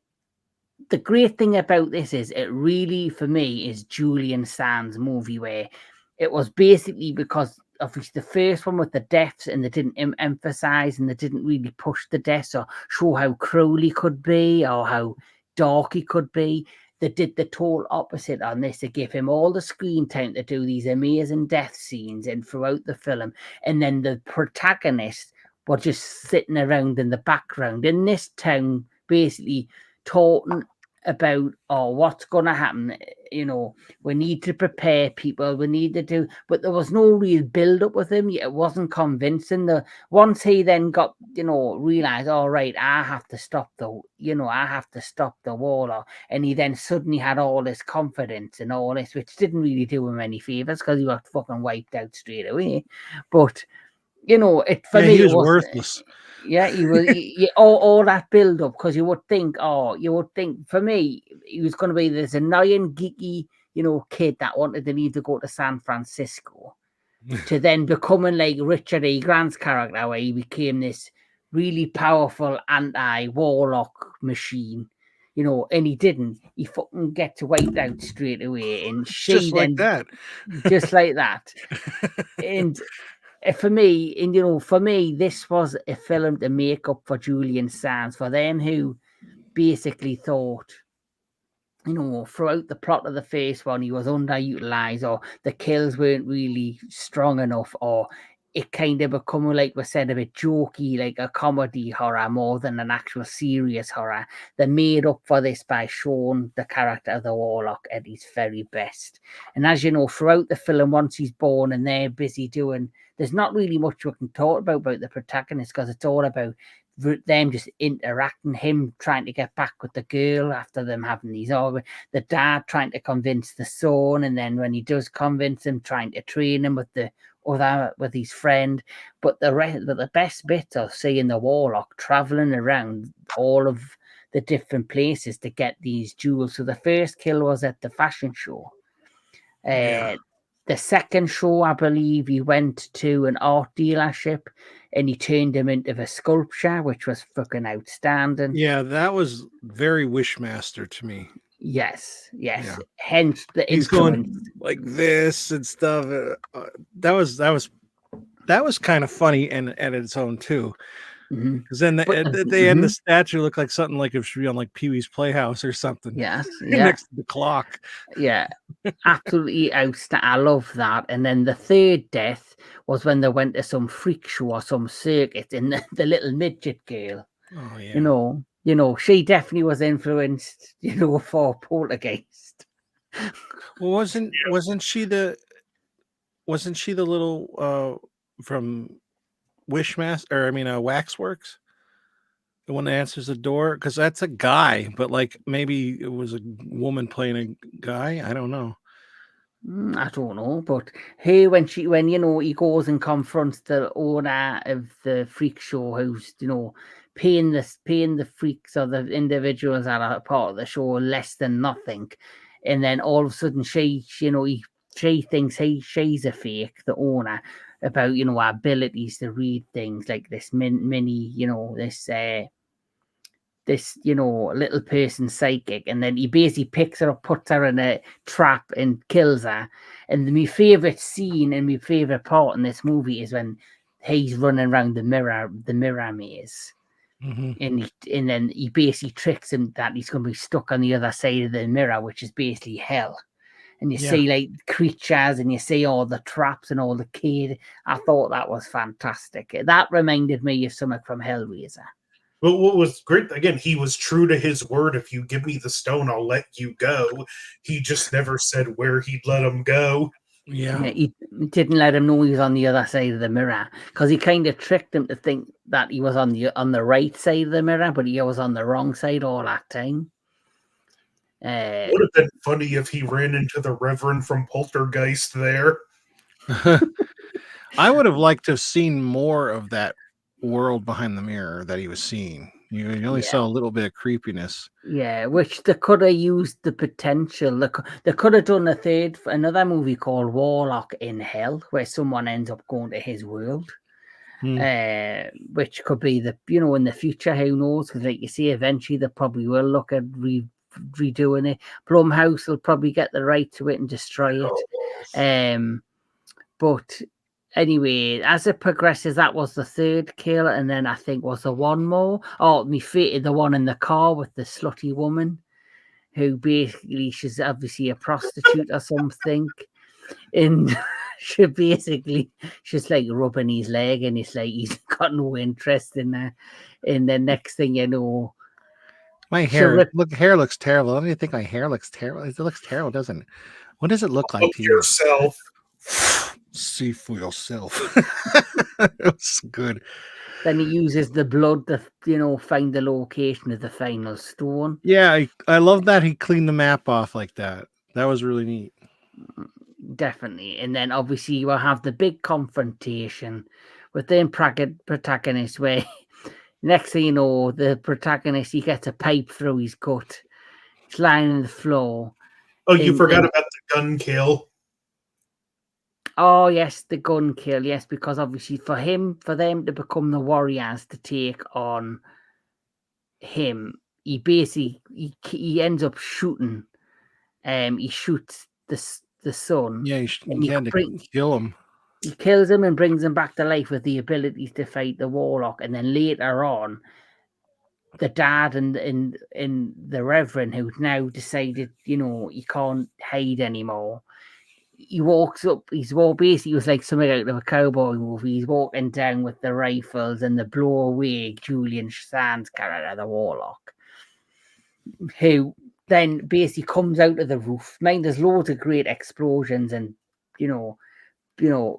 the great thing about this is it really, for me, is Julian Sands' movie, where it was basically because of the first one with the deaths, and they didn't emphasize and they didn't really push the deaths or show how cruel he could be or how dark he could be. They did the total opposite on this. They give him all the screen time to do these amazing death scenes and throughout the film, and then the protagonists were just sitting around in the background in this town, basically talking about what's going to happen. We need to prepare people, we need to do, but there was no real build up with him. It wasn't convincing. Once he then got realized, all right, I have to stop the Warlock, and he then suddenly had all this confidence and all this, which didn't really do him any favors because he got fucking wiped out straight away. But he was worthless. Yeah, he was. All that build up, because you would think for me, he was going to be this annoying, geeky, kid that wanted to need to go to San Francisco, to then becoming like Richard E. Grant's character, where he became this really powerful anti-Warlock machine. And he didn't. He fucking gets wiped out straight away, and just like that. And for me, this was a film to make up for Julian Sands, for them who basically thought, throughout the plot of the first one, he was underutilized, or the kills weren't really strong enough, or it kind of become, like we said, a bit jokey, like a comedy horror more than an actual serious horror. They made up for this by showing the character of the Warlock at his very best. And as you know, throughout the film, once he's born and they're busy doing, there's not really much we can talk about the protagonist, because it's all about them just interacting, him trying to get back with the girl after them having these arguments, the dad trying to convince the son, and then when he does convince him, trying to train him with his friend. But the best bit of seeing the Warlock traveling around all of the different places to get these jewels. So the first kill was at the fashion show. The second show, I believe, he went to an art dealership and he turned him into a sculpture, which was fucking outstanding. Yeah, that was very Wishmaster to me. Yes. Yeah. Hence the He's influence. going like this and stuff. That was kind of funny and at its own too. Because then But at the end, the statue looked like something like it should be on like Pee Wee's Playhouse or something. yes, Next to the clock. yeah, absolutely outstanding. I love that. And then the third death was when they went to some freak show or some circuit, and the little midget girl. Oh yeah. You know, she definitely was influenced. For Poltergeist. Well, wasn't she the little from Waxworks? The one that answers the door? Because that's a guy, but like maybe it was a woman playing a guy. I don't know. I don't know, but here when he goes and confronts the owner of the freak show, who's paying the freaks or the individuals that are part of the show less than nothing, and then all of a sudden she thinks she's a fake, the owner, about our abilities to read things like this mini this little person psychic, and then he basically picks her up, puts her in a trap and kills her. And my favorite scene and my favorite part in this movie is when he's running around the mirror maze. And then he basically tricks him that he's going to be stuck on the other side of the mirror, which is basically hell. And you see like creatures, and you see all the traps and all the kid. I thought that was fantastic. That reminded me of something from Hellraiser. But what was great, again, he was true to his word. If you give me the stone, I'll let you go. He just never said where he'd let him go. Yeah, he didn't let him know he was on the other side of the mirror, because he kind of tricked him to think that he was on the right side of the mirror, but he was on the wrong side all that time. Would have been funny if he ran into the Reverend from Poltergeist there. I would have liked to have seen more of that world behind the mirror that he was seeing. You only saw a little bit of creepiness. Yeah, which they could have used the potential. They could have done another movie called Warlock in Hell, where someone ends up going to his world. Which could be in the future, who knows? Because like you see, eventually they probably will look at redoing it. Blumhouse will probably get the right to it and destroy it. But anyway, as it progresses, that was the third kill, and then I think was there one more. Oh, the one in the car with the slutty woman, who basically she's obviously a prostitute or something, and she's like rubbing his leg, and it's like he's got no interest in her. And the next thing you know, my hair hair looks terrible. I don't even think my hair looks terrible. It looks terrible, doesn't it? What does it look like to yourself? See for yourself. It was good. Then he uses the blood to find the location of the final stone. Yeah, I love that he cleaned the map off like that. That was really neat. Definitely. And then obviously you will have the big confrontation with the protagonist, where next thing you know, the protagonist, he gets a pipe through his gut. He's lying on the floor. Oh, you forgot about the gun kill. Oh yes, the gun kill. Yes, because obviously for them to become the warriors to take on him, he basically he ends up shooting. He shoots the son. Yeah, he had to kill him. He kills him and brings him back to life with the ability to fight the Warlock. And then later on, the dad and the Reverend, who's now decided, he can't hide anymore. He walks up. Basically, it was like something out of a cowboy movie. He's walking down with the rifles and the blow away Julian Sands character, the Warlock, who then basically comes out of the roof. Mind, there's loads of great explosions and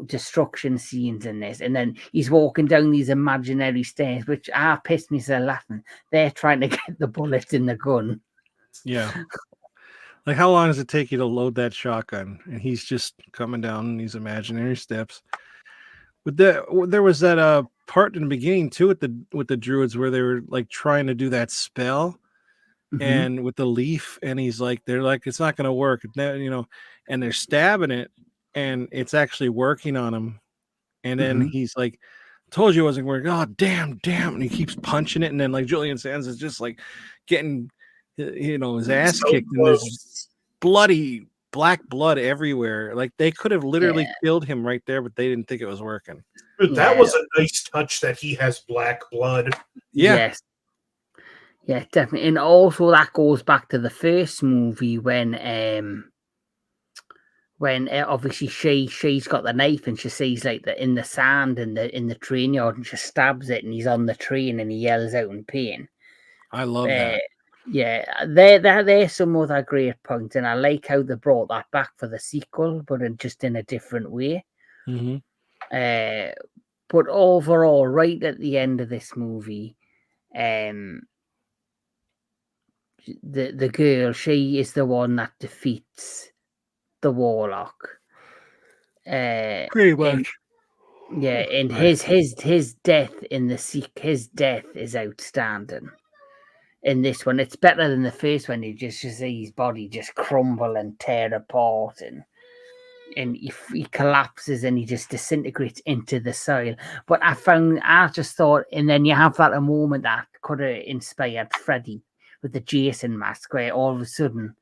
destruction scenes in this, and then he's walking down these imaginary stairs, which pissed me so laughing. They're trying to get the bullets in the gun. Yeah. Like, how long does it take you to load that shotgun? And he's just coming down these imaginary steps. But there was that part in the beginning too with the druids where they were like trying to do that spell, and with the leaf, and they're like it's not going to work, and they're stabbing it, and it's actually working on him. And then he's like, "Told you it wasn't working." Oh, damn! And he keeps punching it, and then like Julian Sands is just like getting his ass kicked, and there's bloody black blood everywhere. Like they could have literally Yeah. killed him right there, but they didn't think it was working. That was a nice touch that he has black blood. Yeah. Yes. Yeah, definitely. And also that goes back to the first movie when obviously she's got the knife and she sees like in the sand in the train yard and she stabs it and he's on the train and he yells out in pain. I love that. Yeah, there's some other great points, and I like how they brought that back for the sequel, but just in a different way. Mm-hmm. But overall, right at the end of this movie, the girl, she is the one that defeats the Warlock. Pretty much. And his death in his death is outstanding. In this one, it's better than the first one. You just see his body just crumble and tear apart, and he collapses and he just disintegrates into the soil. But I just thought, and then you have that a moment that could have inspired Freddy with the Jason mask, where all of a sudden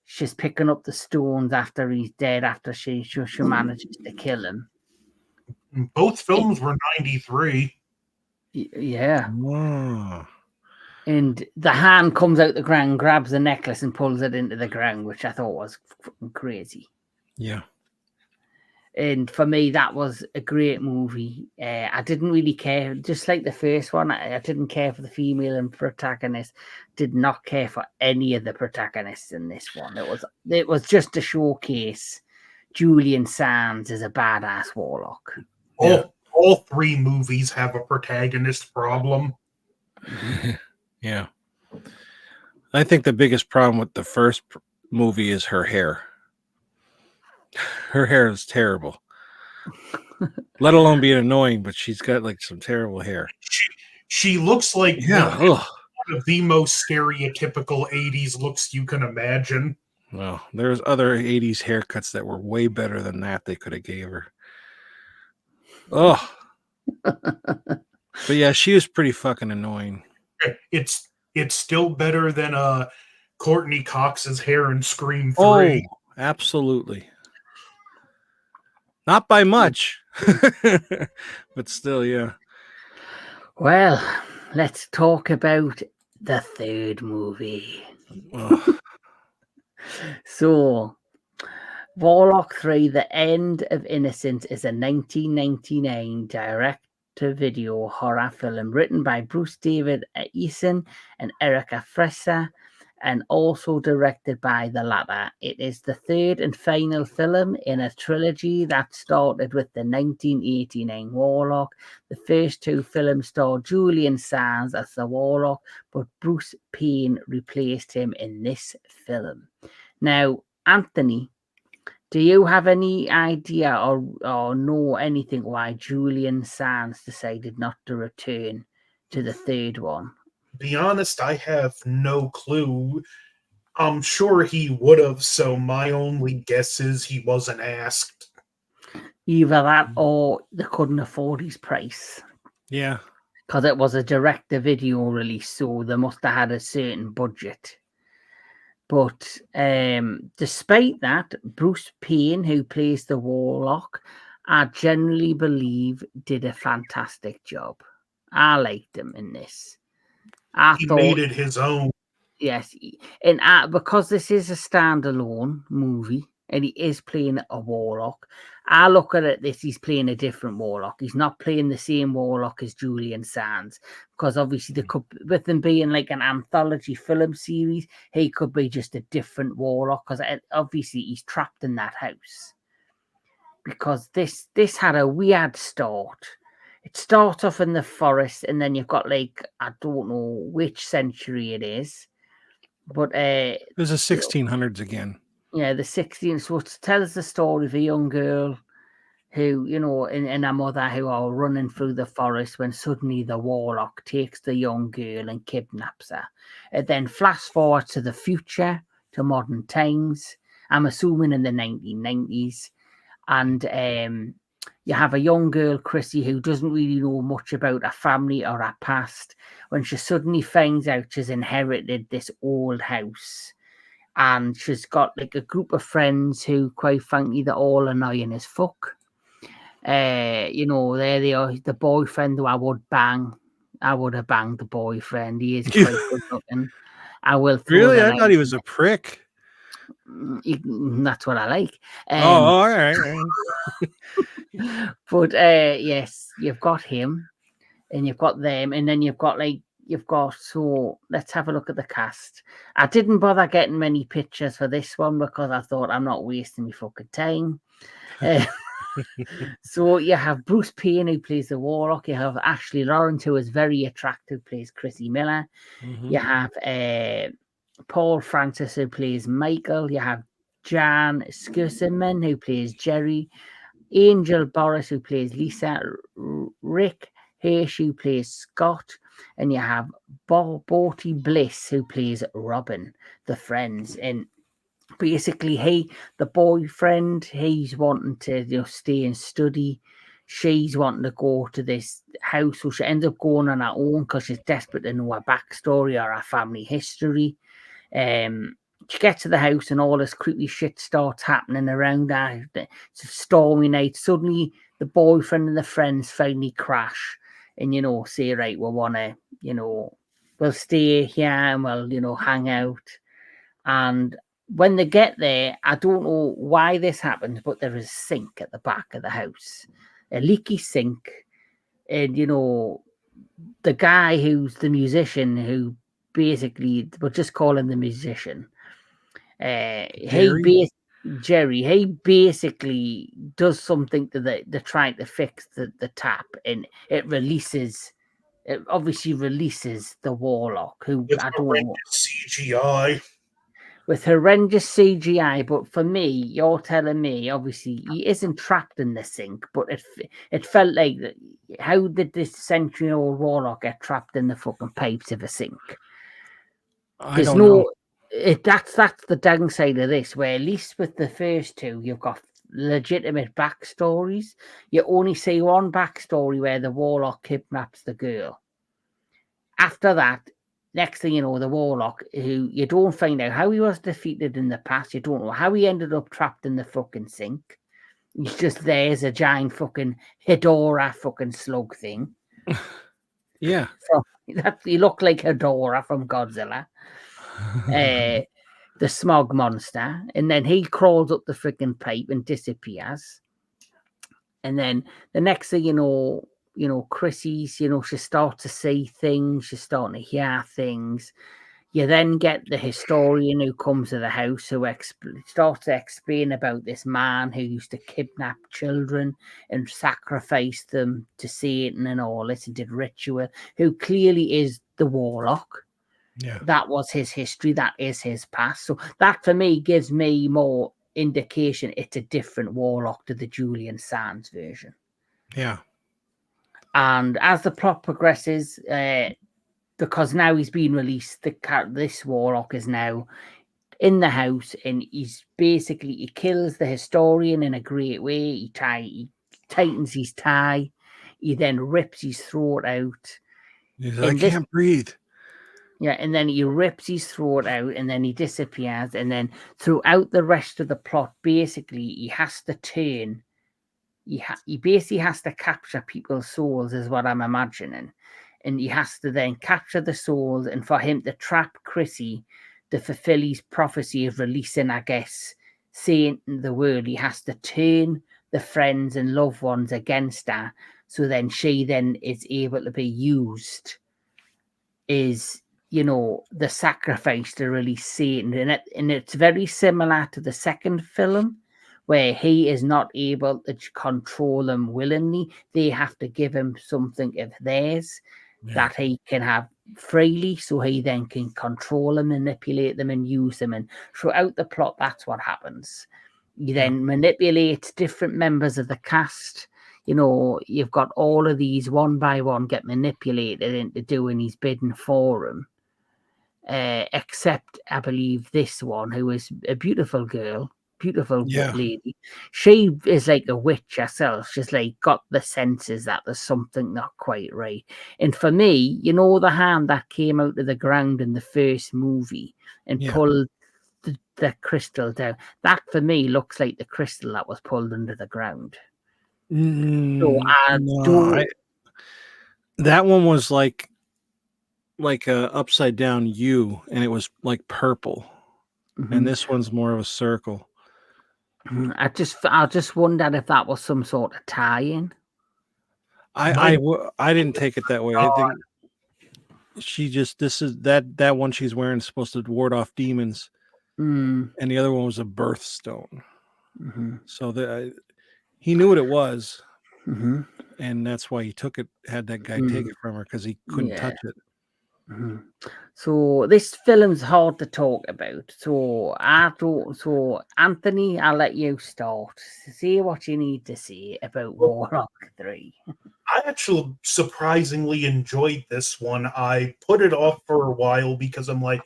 she's picking up the stones after he's dead, after she manages to kill him. Both films were 93. Yeah. Wow. And the hand comes out the ground, grabs the necklace and pulls it into the ground, which I thought was crazy. Yeah. And for me, that was a great movie. I didn't really care, just like the first one. I didn't care for the female and protagonist. Did not care for any of the protagonists in this one. It was just a showcase. Julian Sands is a badass warlock. All three movies have a protagonist problem. Yeah. I think the biggest problem with the first movie is her hair. Her hair is terrible. Let alone being annoying, but she's got like some terrible hair. She looks like one of the most stereotypical 80s looks you can imagine. Well, there's other 80s haircuts that were way better than that they could have gave her. Oh. But yeah, she was pretty fucking annoying. It's still better than Courtney Cox's hair in Scream 3. Oh, absolutely. Not by much. But still, yeah. Well, let's talk about the third movie. Oh. So, Warlock 3, The End of Innocence is a 1999 direct-to-video horror film written by Bruce David Eason and Erica Fresser, and also directed by the latter. It is the third and final film in a trilogy that started with the 1989 Warlock. The first two films starred Julian Sands as the Warlock, but Bruce Payne replaced him in this film. Now, Anthony, do you have any idea or know anything why Julian Sands decided not to return to the third one? Be honest, I have no clue. I'm sure he would have, so my only guess is he wasn't asked. Either that or they couldn't afford his price. Yeah. Because it was a direct-to-video release, so they must have had a certain budget. But despite that, Bruce Payne, who plays the Warlock, I generally believe did a fantastic job. I liked him in this. He made it his own. Yes, and because this is a standalone movie and he is playing a Warlock, I look at it this he's playing a different Warlock. He's not playing the same Warlock as Julian Sands, because obviously there could, with them being like an anthology film series, he could be just a different Warlock, because obviously he's trapped in that house. Because this had a weird start. It starts off in the forest, and then you've got like, I don't know which century it is, but there's a 1600s again. Yeah, the 16th. So it tells the story of a young girl who, and her mother who are running through the forest when suddenly the Warlock takes the young girl and kidnaps her. It then flash forward to the future, to modern times. I'm assuming in the 1990s. And you have a young girl, Chrissy, who doesn't really know much about her family or her past, when she suddenly finds out she's inherited this old house. and she's got like a group of friends who, quite frankly, they're all annoying as fuck. You know, there they are. The boyfriend who I would bang. I would have banged the boyfriend. He is quite good looking. I will throw Really? that I out. thought he was a prick. That's what I like. Oh, all right. But yes, you've got him, and you've got them, and then you've got so let's have a look at the cast. I didn't bother getting many pictures for this one because I thought I'm not wasting my fucking time. So you have Bruce Payne, who plays the Warlock. You have Ashley Lawrence, who is very attractive, plays Chrissy Miller. Mhm. You have Paul Francis, who plays Michael. You have Jan Skurseman, who plays Jerry. Angel Boris, who plays Lisa. Rick Hirsch, who plays Scott. And you have Borty Bliss, who plays Robin, the friends. And basically, the boyfriend, he's wanting to stay and study. She's wanting to go to this house, so she ends up going on her own because she's desperate to know her backstory or her family history. She gets to the house and all this creepy shit starts happening around her. It's a stormy night. Suddenly, the boyfriend and the friends finally crash and, say, right, we want to, we'll stay here and we'll, hang out. And when they get there, I don't know why this happens, but there is a sink at the back of the house, a leaky sink. And, the guy who's the musician, who basically, we'll just call him the musician, Jerry? Jerry, he basically does something to they're trying to fix the tap, and it obviously releases the Warlock, who With I don't know. CGI. With horrendous CGI, but for me, you're telling me, obviously, he isn't trapped in the sink, but it felt like, how did this century-old Warlock get trapped in the fucking pipes of a sink? I don't know. That's the downside of this, where at least with the first two, you've got legitimate backstories. You only see one backstory where the Warlock kidnaps the girl. After that, next thing you know, the Warlock, who you don't find out how he was defeated in the past, you don't know how he ended up trapped in the fucking sink. He's just there as a giant fucking Hedora fucking slug thing. Yeah. So he looked like Hedora from Godzilla. The smog monster, and then he crawls up the freaking pipe and disappears. And then the next thing you know, Chrissy's, she starts to see things, she's starting to hear things. You then get the historian who comes to the house who starts to explain about this man who used to kidnap children and sacrifice them to Satan and all this and did ritual, who clearly is the Warlock. Yeah. That was his history. That is his past. So that for me gives me more indication it's a different Warlock to the Julian Sands version. Yeah. And as the plot progresses, because now he's been released, this Warlock is now in the house, and he kills the historian in a great way. He tightens his tie. He then rips his throat out. I can't breathe. Yeah, and then he rips his throat out, and then he disappears. And then throughout the rest of the plot, basically, he has to turn. He basically has to capture people's souls, is what I'm imagining. And he has to then capture the souls, and for him to trap Chrissy to fulfill his prophecy of releasing, I guess, Satan the world, he has to turn the friends and loved ones against her. So then she then is able to be used is the sacrifice to release Satan, and it's very similar to the second film, where he is not able to control them willingly. They have to give him something of theirs that he can have freely, so he then can control them, manipulate them, and use them. And throughout the plot, that's what happens. He then manipulates different members of the cast. You've got all of these one by one get manipulated into doing his bidding for him. Except, I believe, this one, who is a beautiful girl, lady. She is like a witch herself. She's like got the senses that there's something not quite right. And for me, the hand that came out of the ground in the first movie and pulled the crystal down. That for me looks like the crystal that was pulled under the ground. So I No, don't. that one was like a upside down U, and it was like purple. And this one's more of a circle. I just wondered if that was some sort of tie-in. I didn't take it that way. I think she just that one she's wearing is supposed to ward off demons, and the other one was a birthstone. So he knew what it was, and that's why he had that guy take it from her, because he couldn't touch it. So this film's hard to talk about. So Anthony, I'll let you start. See what you need to say about Warlock 3. I actually surprisingly enjoyed this one. I put it off for a while because I'm like,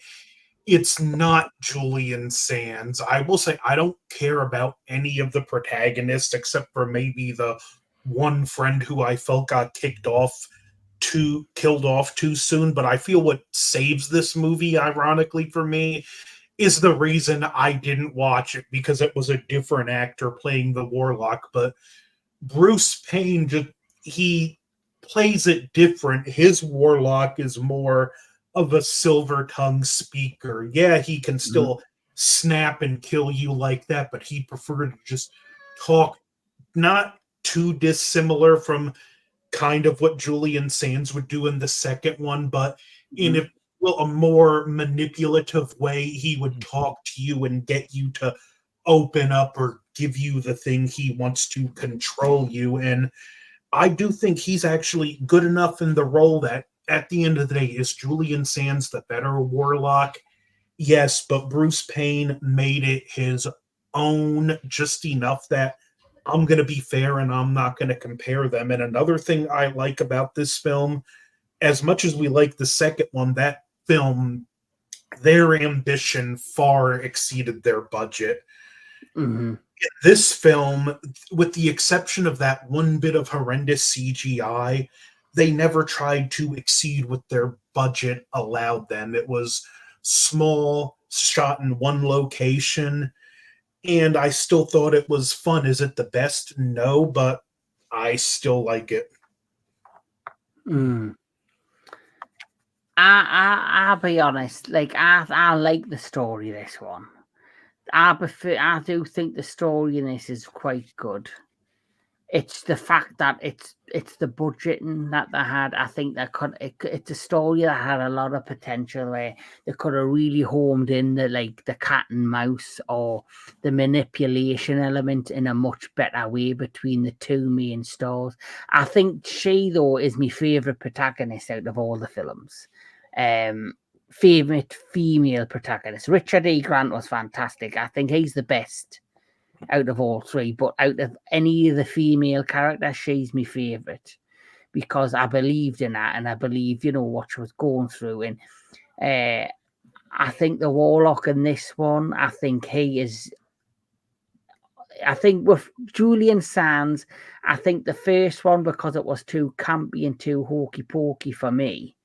it's not Julian Sands. I will say I don't care about any of the protagonists except for maybe the one friend who I felt got killed off too soon. But I feel what saves this movie, ironically for me, is the reason I didn't watch it, because it was a different actor playing the Warlock. But Bruce Payne, he plays it different. His Warlock is more of a silver tongue speaker. Yeah, he can still snap and kill you like that, but he preferred to just talk, not too dissimilar from kind of what Julian Sands would do in the second one, but in a more manipulative way. He would talk to you and get you to open up or give you the thing he wants to control you. And I do think he's actually good enough in the role that at the end of the day, is Julian Sands the better Warlock? Yes, but Bruce Payne made it his own just enough that I'm going to be fair and I'm not going to compare them. And another thing I like about this film, as much as we like the second one, that film, their ambition far exceeded their budget. This film, with the exception of that one bit of horrendous CGI, they never tried to exceed what their budget allowed them. It was small, shot in one location, and I still thought it was fun. Is it the best? No, but I still like it. I'll be honest. Like I like the story. This one, I do think the story in this is quite good. It's the fact that it's the budgeting that they had. I think it's a story that had a lot of potential, where they could have really homed in the cat and mouse or the manipulation element in a much better way between the two main stars. I think she, though, is my favorite protagonist out of all the films. Favorite female protagonist. Richard E. Grant was fantastic. I think he's the best out of all three, but out of any of the female characters, she's my favorite, because I believed in her and I believe, what she was going through. And I think the Warlock in this one, I think with Julian Sands, I think the first one, because it was too campy and too hokey pokey for me,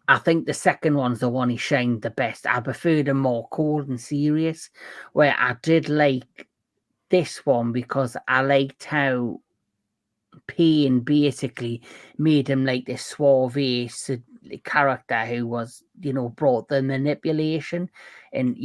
I think the second one's the one he shined the best. I preferred him more cold and serious, where I did like this one because I liked how Payne basically made him like this suave character who was, brought the manipulation and,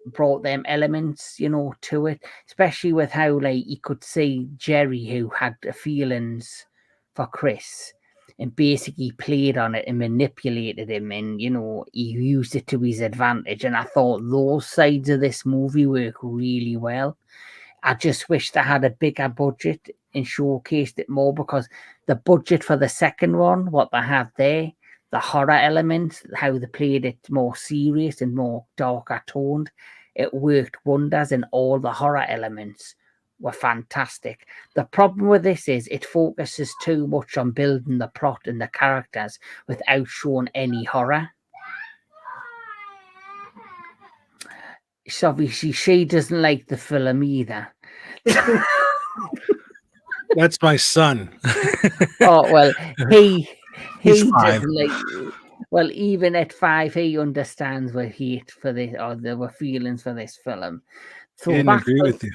brought them elements, to it, especially with how he could see Jerry, who had feelings for Chris, and basically played on it and manipulated him, and he used it to his advantage. And I thought those sides of this movie work really well. I just wish they had a bigger budget and showcased it more, because the budget for the second one, what they had there, the horror elements, how they played it more serious and more darker toned, it worked wonders, and all the horror elements were fantastic. The problem with this is it focuses too much on building the plot and the characters without showing any horror. So obviously she doesn't like the film either. That's my son. Oh well, he He's doesn't 5. like. Well, even at 5, he understands we're hate for this, or there were feelings for this film. He So didn't agree with you.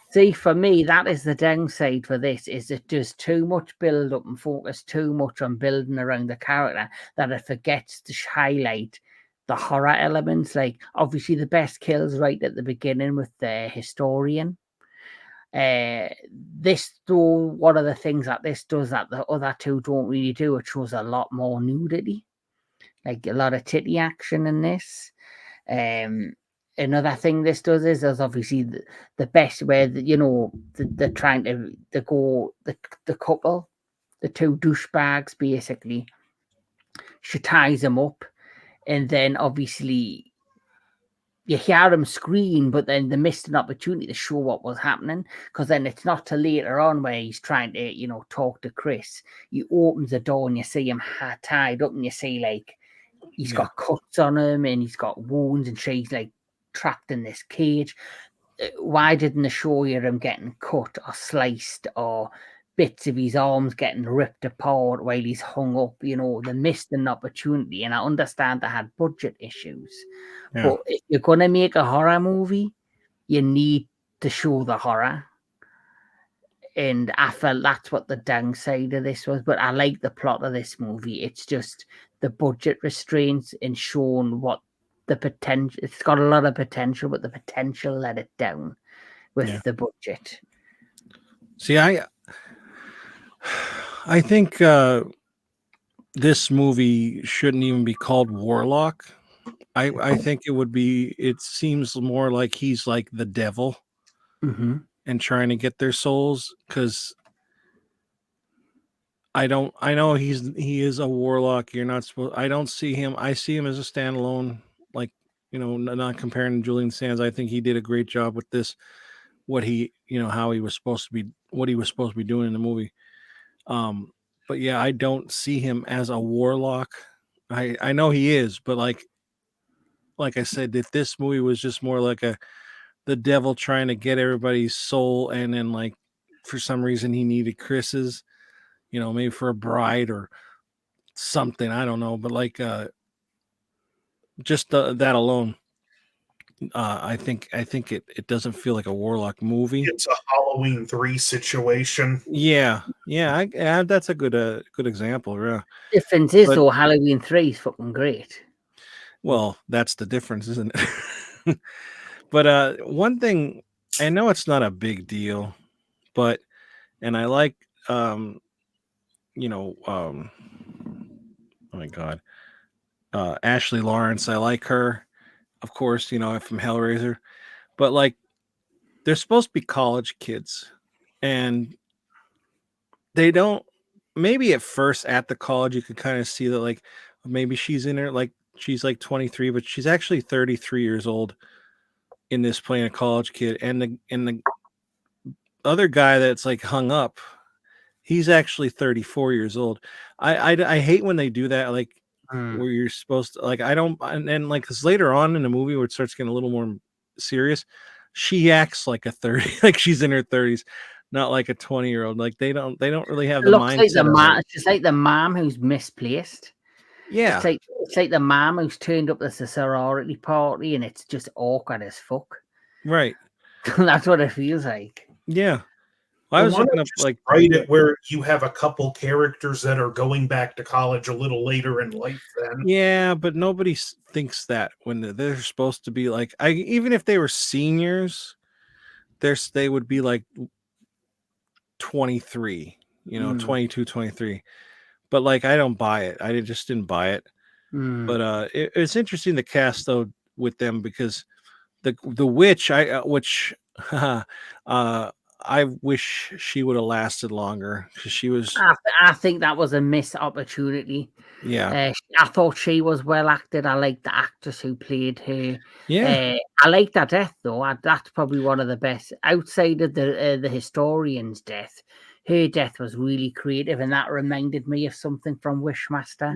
See, for me, that is the downside for this, is it does too much build up and focus too much on building around the character that it forgets to highlight the horror elements. Like, obviously, the best kills right at the beginning with the historian. This, though, one of the things that this does that the other two don't really do, it shows a lot more nudity, like a lot of titty action in this. Another thing this does is there's obviously the best where they're trying to go the couple, the two douchebags basically. She ties them up, and then obviously you hear him scream, but then they missed an opportunity to show what was happening, because then it's not till later on where he's trying to talk to Chris. He opens the door and you see him tied up, and you see like he's got cuts on him and he's got wounds, and she's like trapped in this cage. Why didn't they show you him getting cut or sliced, or bits of his arms getting ripped apart while he's hung up? They missed an opportunity, and I understand they had budget issues. Yeah. But if you're going to make a horror movie, you need to show the horror. And I felt that's what the downside of this was. But I like the plot of this movie. It's just the budget restraints in showing what the potential. It's got a lot of potential, but the potential let it down with the budget. See, I think this movie shouldn't even be called Warlock. I think it seems more like he's like the devil and trying to get their souls, because I know he is a warlock. You're not supposed. I don't see him. I see him as a standalone, like, not comparing to Julian Sands. I think he did a great job with this. What how he was supposed to be, what he was supposed to be doing in the movie. But yeah, I don't see him as a warlock. I know he is, but like I said, that this movie was just more like the devil trying to get everybody's soul, and then like for some reason he needed Chris's, maybe for a bride or something. I don't know, but like just that alone, I think it doesn't feel like a Warlock movie. It's a Halloween 3 situation. Yeah, that's a good example. Yeah. Difference is though, Halloween 3 is fucking great. Well, that's the difference, isn't it? But one thing, I know it's not a big deal, but I like oh my god, Ashley Lawrence. I like her, of course, from Hellraiser. But like, they're supposed to be college kids, and they don't. Maybe at first at the college you could kind of see that, like, maybe she's in her, like, she's like 23, but she's actually 33 years old in this, playing a college kid. And the other guy that's like hung up, he's actually 34 years old. I hate when they do that, like, where you're supposed to, like, I don't, and like, because later on in the movie where it starts getting a little more serious, she acts like a 30, like she's in her 30s, not like a 20-year-old. Like, they don't really have the mindset. It's just like the mom who's misplaced. Yeah, it's like the mom who's turned up at the sorority party, and it's just awkward as fuck. Right. That's what it feels like. Yeah. I was looking up, like, write it where you have a couple characters that are going back to college a little later in life. Then, yeah, but nobody thinks that when they're supposed to be like, even if they were seniors, they would be like 23, 22, 23. But like, I don't buy it. I just didn't buy it. But it's interesting, the cast though with them, because the witch, I wish she would have lasted longer, because she was. I think that was a missed opportunity. Yeah, I thought she was well acted. I liked the actress who played her. Yeah, I liked her death though. That's probably one of the best outside of the historian's death. Her death was really creative, and that reminded me of something from Wishmaster.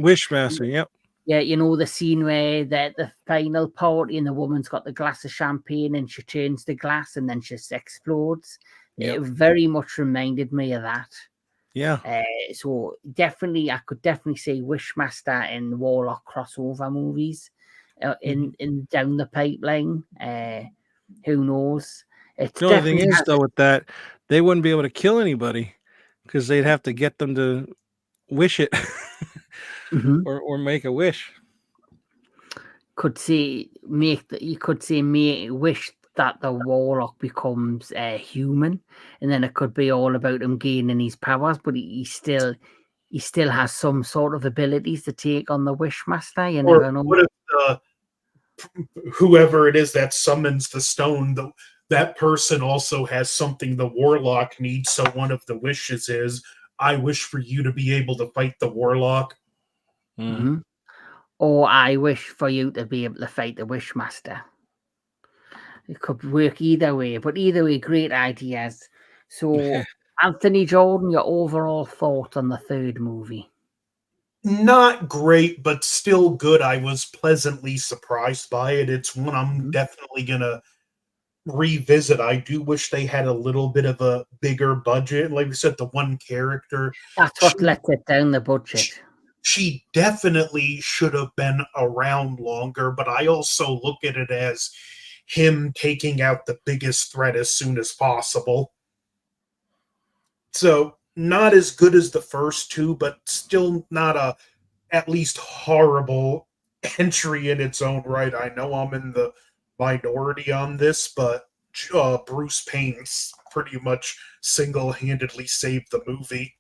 Yep. Yeah, the scene where the final party and the woman's got the glass of champagne and she turns the glass and then she explodes. Yep. It very much reminded me of that. Yeah. So definitely, I could definitely see Wishmaster and Warlock crossover movies in down the pipeline. Who knows? It's The only thing definitely is, though, with that, they wouldn't be able to kill anybody because they'd have to get them to wish it Mhm. or make a wish. Could say you could say wish that the Warlock becomes human, and then it could be all about him gaining his powers, but he still has some sort of abilities to take on the Wishmaster. You Or never know. what if whoever it is that summons the stone, that person also has something the warlock needs? So one of the wishes is, I wish for you to be able to fight the warlock. Mm. Mhm. Or I wish for you to be able to fight the Wishmaster. It could work either way, but either way, great ideas. So, Anthony Jordan, your overall thought on the third movie? Not great, but still good. I was pleasantly surprised by it. It's one I'm Mhm. definitely gonna revisit. I do wish they had a little bit of a bigger budget. Like I said, the one character, That's she, what lets it down the she, budget. she definitely should have been around longer, but I also look at it as him taking out the biggest threat as soon as possible. So not as good as the first two, but still not a at least horrible entry in its own right. I know I'm in the minority on this, but Bruce Payne's pretty much single-handedly saved the movie.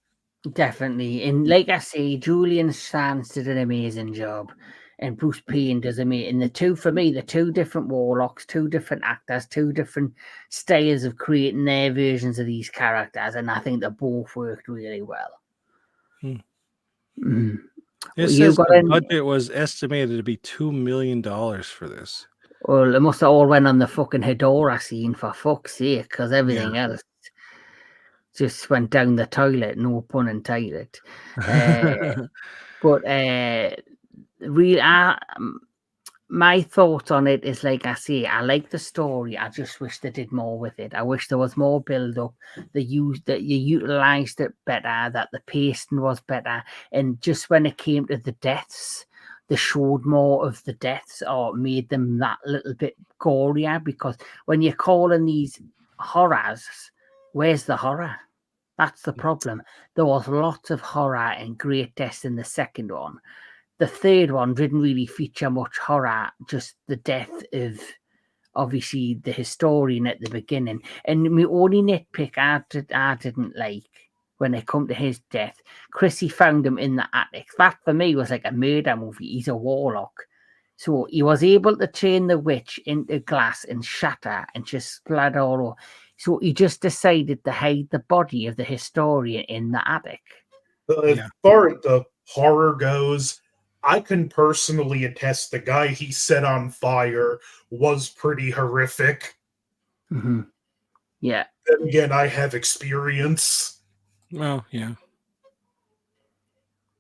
Definitely. And like I say, Julian Sands did an amazing job. And Bruce Payne does amazing. And the two, for me, the two different Warlocks, two different actors, two different styles of creating their versions of these characters. And I think they both worked really well. Hmm. Mm. It You says got the any? budget was estimated to be $2 million for this. Well, it must have all went on the fucking Hedora scene for fuck's sake, because everything else just went down the toilet. No pun intended. But really, my thought on it is like I say, I like the story. I just wish they did more with it. I wish there was more build up. That you utilized it better. That the pacing was better. And just when it came to the deaths, they showed more of the deaths or made them that little bit gorier. Because when you're calling these horrors, where's the horror? That's the problem. There was lots of horror and great deaths in the second one. The third one didn't really feature much horror, just the death of obviously the historian at the beginning. And my only nitpick I didn't like when it come to his death, Chrissy found him in the attic. That for me was like a murder movie. He's a warlock. So he was able to turn the witch into glass and shatter and just splatter all over. So he just decided to hide the body of the historian in the attic. As Yeah. far as the horror goes, I can personally attest the guy he set on fire was pretty horrific. Mm-hmm. Yeah. Then again, I have experience. Well, yeah.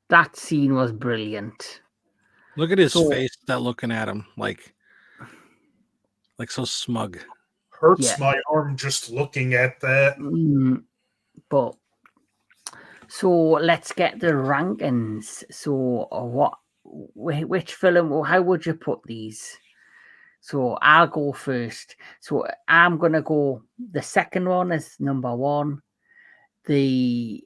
That scene was brilliant. Look at his So face, that looking at him like so smug. Hurts yeah, my arm just looking at that. but so let's get the rankings. So which film or how would you put these? So I'll go first. So I'm gonna go. The second one is number one. The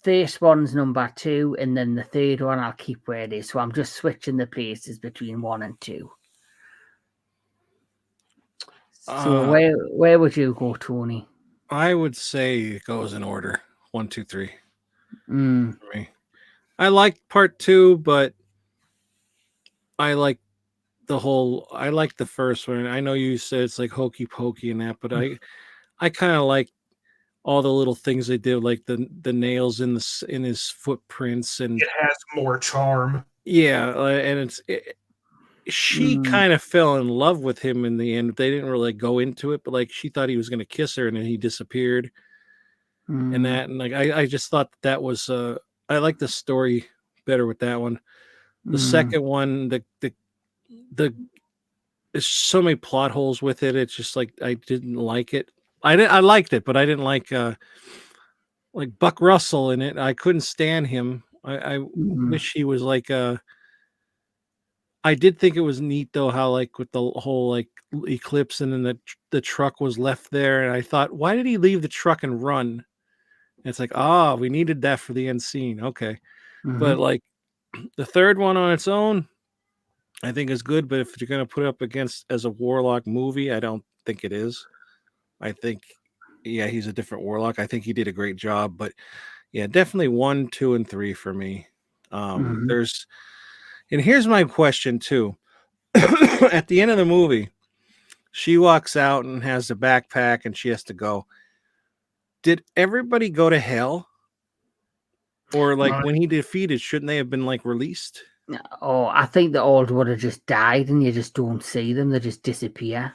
first one's number two, and then the third one I'll keep where it is. So I'm just switching the places between one and two. So where would you go, Tony? I would say it goes in order 1, 2, 3 Mm. for me. I like part 2, but I like I like the first one. I know you said it's like hokey pokey and that, but I kind of like all the little things they did, like the nails in his footprints, and It has more charm. yeah, and she kind of fell in love with him in the end. They didn't really go into it, but like she thought he was going to kiss her, and then he disappeared, and like I just thought that was I like the story better with that one. The second one, the there's so many plot holes with it. It's just like I didn't like it. I liked it, but I didn't like like Buck Russell in it. I couldn't stand him. I wish he was like I did think it was neat though how like with the whole like eclipse and then the truck was left there, and I thought, why did he leave the truck and run? And it's like, we needed that for the end scene. Okay. But like the third one on its own, I think is good, but if you're gonna put it up against as a Warlock movie, I don't think it is. I think yeah, he's a different Warlock. I think he did a great job, but yeah, definitely 1, 2, and 3 for me. There's and here's my question too. At the end of the movie, she walks out and has the backpack and she has to go. Did everybody go to hell? Or like when he defeated, shouldn't they have been like released? Oh, I think the old would have just died and you just don't see them. They just disappear.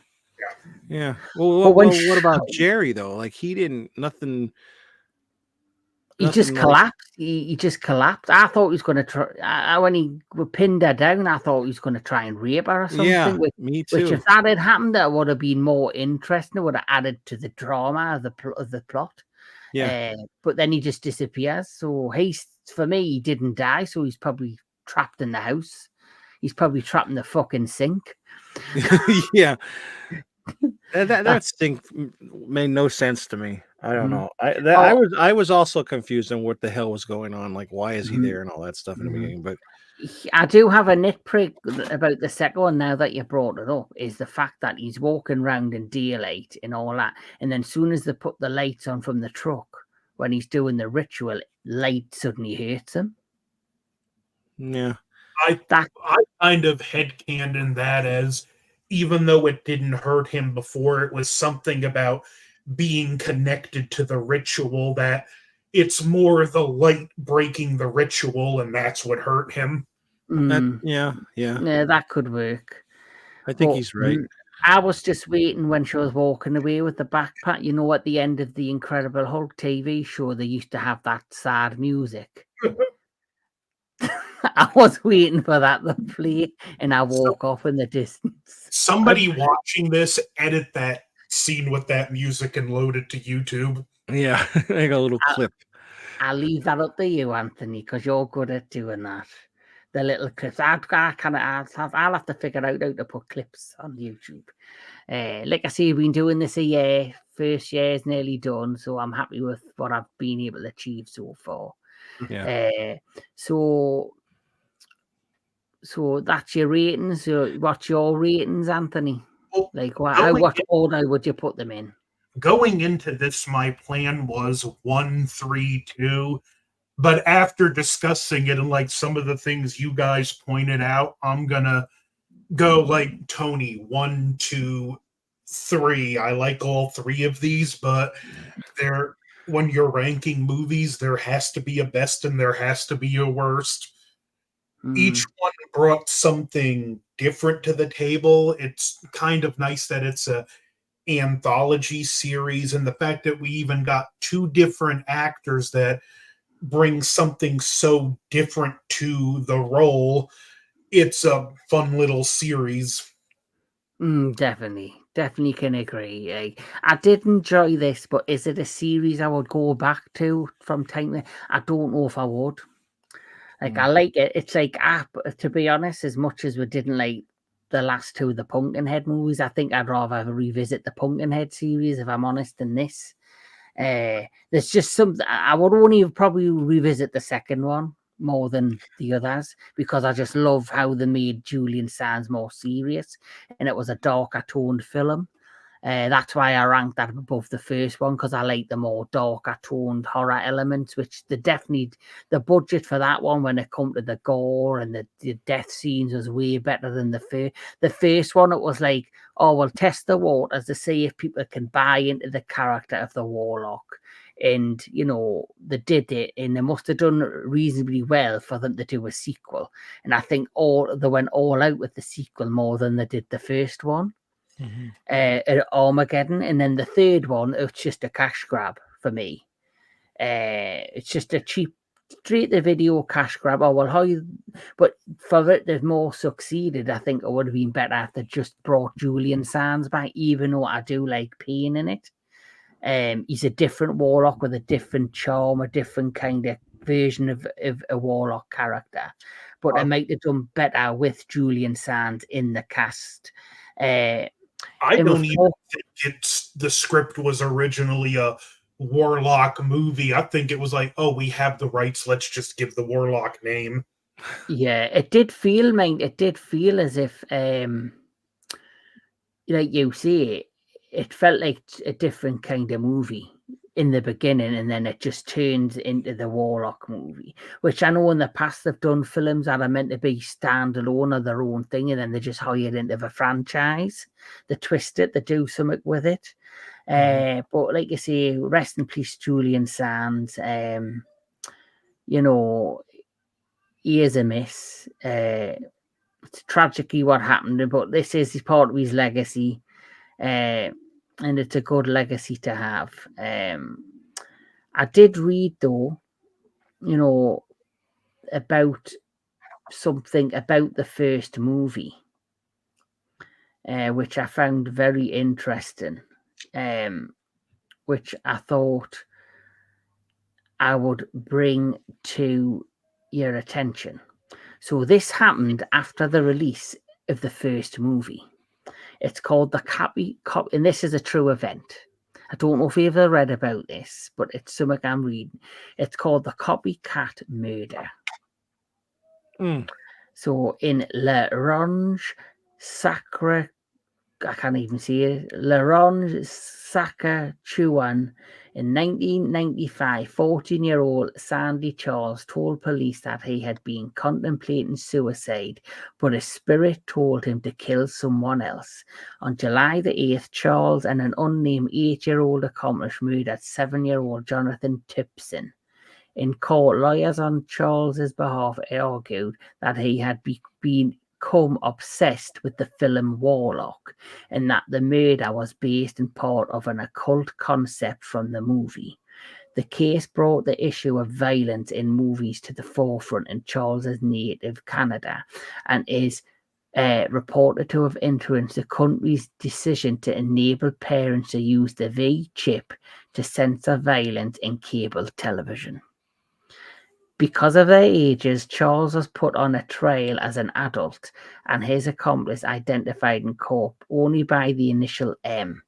Yeah. Well, what about Jerry though? Like he didn't nothing. He just collapsed. He just collapsed. I thought he was going to try. When he pinned her down, I thought he was going to try and rape her or something. Yeah, me too. Which, if that had happened, that would have been more interesting. It would have added to the drama of the plot. Yeah. But then he just disappears. So for me, he didn't die. So he's probably trapped in the house. He's probably trapped in the fucking sink. Yeah. That stink made no sense to me. I don't know. I was also confused on what the hell was going on. Like, why is he there and all that stuff in the beginning? But I do have a nitpick about the second one now that you brought it up, is the fact that he's walking around in daylight and all that. And then as soon as they put the lights on from the truck, when he's doing the ritual, light suddenly hurts him. Yeah. I kind of headcanon that as, even though it didn't hurt him before, it was something about being connected to the ritual, that it's more the light breaking the ritual, and that's what hurt him. Yeah, that could work. I think he's right. I was just waiting when she was walking away with the backpack. You know, at the end of the Incredible Hulk TV show, they used to have that sad music. I was waiting for that to play, and I walk off in the distance. Somebody watching this, edit that scene with that music and load it to YouTube. Yeah, make a little clip. I'll leave that up to you, Anthony, because you're good at doing that. The little clips. I'll have to figure out how to put clips on YouTube. Like I say, we've been doing this a year. First year is nearly done, so I'm happy with what I've been able to achieve so far. Yeah. So that's your ratings. What's your ratings, Anthony? Well, like what order would you put them in? Going into this, my plan was 1, 3, 2. But after discussing it and like some of the things you guys pointed out, I'm gonna go like Tony, 1, 2, 3. I like all three of these, but when you're ranking movies, there has to be a best and there has to be a worst. Each one brought something different to the table. It's kind of nice that it's a anthology series, and the fact that we even got 2 different actors that bring something so different to the role. It's a fun little series. Definitely can agree. I did enjoy this, but is it a series I would go back to from time to time? I don't know if I would. I like it. It's like, to be honest, as much as we didn't like the last 2 of the Pumpkinhead movies, I think I'd rather revisit the Pumpkinhead series, if I'm honest, than this. There's just something I would only probably revisit the second one more than the others, because I just love how they made Julian Sands more serious, and it was a darker toned film. That's why I ranked that above the first one, because I like the more darker toned horror elements, which the budget for that one, when it come to the gore and the death scenes, was way better than the first one. It was like, oh, we'll test the waters to see if people can buy into the character of the Warlock. And, they did it, and they must have done reasonably well for them to do a sequel. And I think they went all out with the sequel more than they did the first one. At Armageddon, and then the third one, it's just a cash grab for me. It's just a cheap, straight to video cash grab. But for it to more succeeded, I think it would have been better if they just brought Julian Sands back, even though I do like Payne in it. He's a different Warlock with a different charm, a different kind of version of a Warlock character. But I might have done better with Julian Sands in the cast. I And don't we've even talked- think the script was originally a Warlock movie. I think it was like, oh, we have the rights. Let's just give the Warlock name. Yeah, it did feel, mate. It did feel as if, like you say, it felt like a different kind of movie in the beginning, and then it just turns into the Warlock movie, which I know in the past they've done films that are meant to be standalone or their own thing, and then they just hire it into the franchise. They twist it, they do something with it. But like you say, rest in peace, Julian Sands. You know, he is a miss. It's tragically what happened, but this is part of his legacy. And it's a good legacy to have. I did read though, about something about the first movie, which I found very interesting, which I thought I would bring to your attention. So this happened after the release of the first movie. It's called the copy, and this is a true event. I don't know if you've ever read about this, but it's something I'm reading. It's called the copycat murder. So in L'Orange Sacre, I can't even see it, L'Orange Saskatchewan, in 1995, 14-year-old Sandy Charles told police that he had been contemplating suicide, but his spirit told him to kill someone else. On July the 8th, Charles and an unnamed 8-year-old accomplice murdered 7-year-old Jonathan Tipson. In court, lawyers on Charles's behalf argued that he had become obsessed with the film Warlock, and that the murder was based in part of an occult concept from the movie. The case brought the issue of violence in movies to the forefront in Charles's native Canada, and is reported to have influenced the country's decision to enable parents to use the V chip to censor violence in cable television. Because of their ages, Charles was put on a trial as an adult, and his accomplice, identified in court only by the initial M,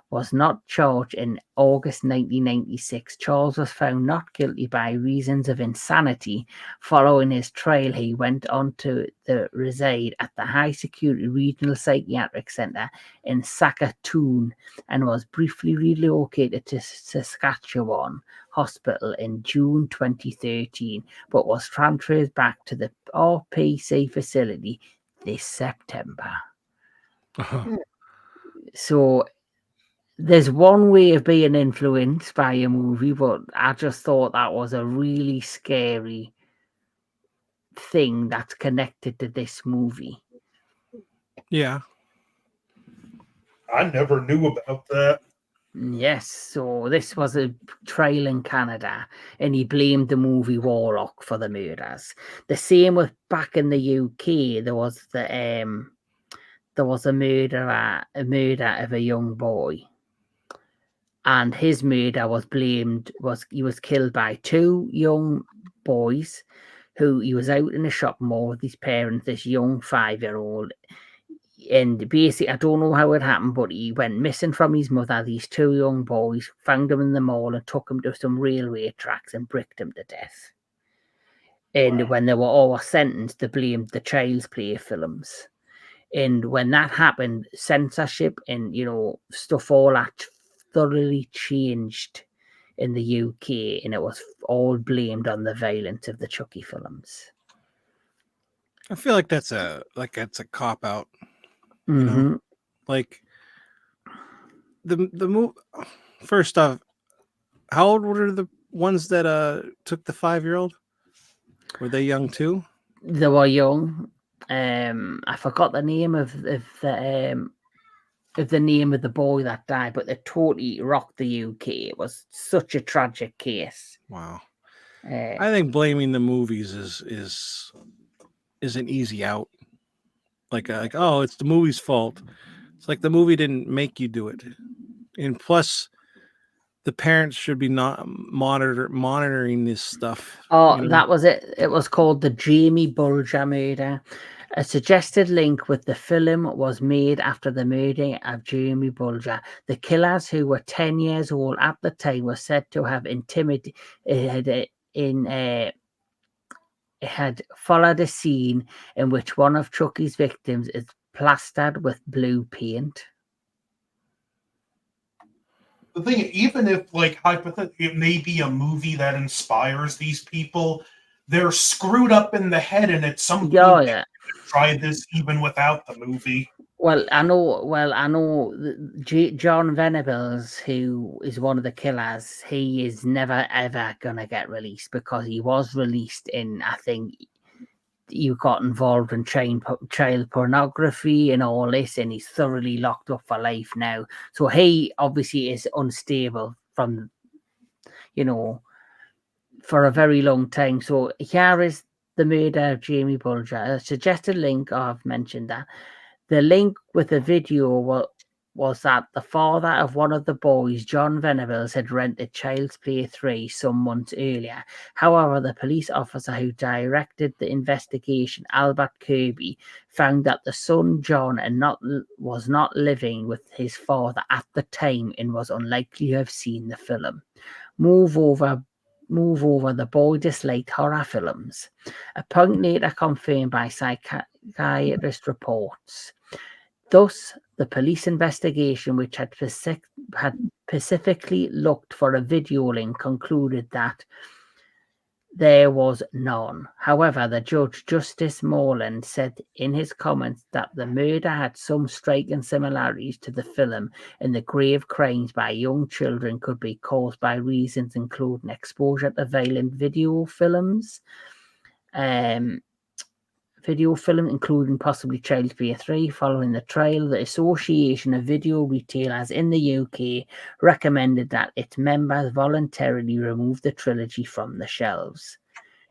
was not charged. In August 1996. Charles was found not guilty by reasons of insanity. Following his trial, he went on to reside at the High Security Regional Psychiatric Centre in Saskatoon, and was briefly relocated to Saskatchewan Hospital in June 2013, but was transferred back to the RPC facility this September. So there's one way of being influenced by a movie, but I just thought that was a really scary thing that's connected to this movie. Yeah. I never knew about that. Yes, so this was a trial in Canada, and he blamed the movie Warlock for the murders. The same with back in the UK. There was a murder of a young boy, and his murder was he was killed by two young boys who he was out in a shopping mall with his parents, this young 5-year-old. And basically, I don't know how it happened, but he went missing from his mother. These two young boys found him in the mall and took him to some railway tracks and bricked him to death. And when they were all sentenced, they blamed the Child's Play films. And when that happened, censorship and, stuff all that thoroughly changed in the UK, and it was all blamed on the violence of the Chucky films. I feel like that's a cop out. Mm-hmm. You know, like the move. First off, how old were the ones that took the 5-year-old? Were they young too? They were young. I forgot the name of the name of the boy that died, but they totally rocked the UK. It was such a tragic case. Wow. I think blaming the movies is an easy out. Like oh, it's the movie's fault. It's like the movie didn't make you do it. And plus, the parents should be not monitoring this stuff. Oh, that was it. It was called the Jamie Bulger murder. A suggested link with the film was made after the murder of Jamie Bulger. The killers, who were 10 years old at the time, were said to have had followed a scene in which one of Chucky's victims is plastered with blue paint. The thing, even if, like, hypothetically, it may be a movie that inspires these people, they're screwed up in the head, and at some point, they try this even without the movie. Well, I know. John Venables, who is one of the killers, he is never ever gonna get released because he was released in, I think, you got involved in child pornography and all this, and he's thoroughly locked up for life now. So he obviously is unstable from, for a very long time. So here is the murder of Jamie Bulger. A suggested link, I've mentioned that. The link with the video was that the father of one of the boys, John Venables, had rented Child's Play 3 some months earlier. However, the police officer who directed the investigation, Albert Kirby, found that the son, John, was not living with his father at the time and was unlikely to have seen the film. Moreover, the boy disliked horror films, a point later confirmed by psychiatrist reports. Thus, the police investigation, which had specifically looked for a video link, concluded that there was none. However, the judge, Justice Morland, said in his comments that the murder had some striking similarities to the film, and the grave crimes by young children could be caused by reasons including exposure to violent video film, including possibly Child's Play 3. Following the trial, the Association of Video Retailers in the UK recommended that its members voluntarily remove the trilogy from the shelves.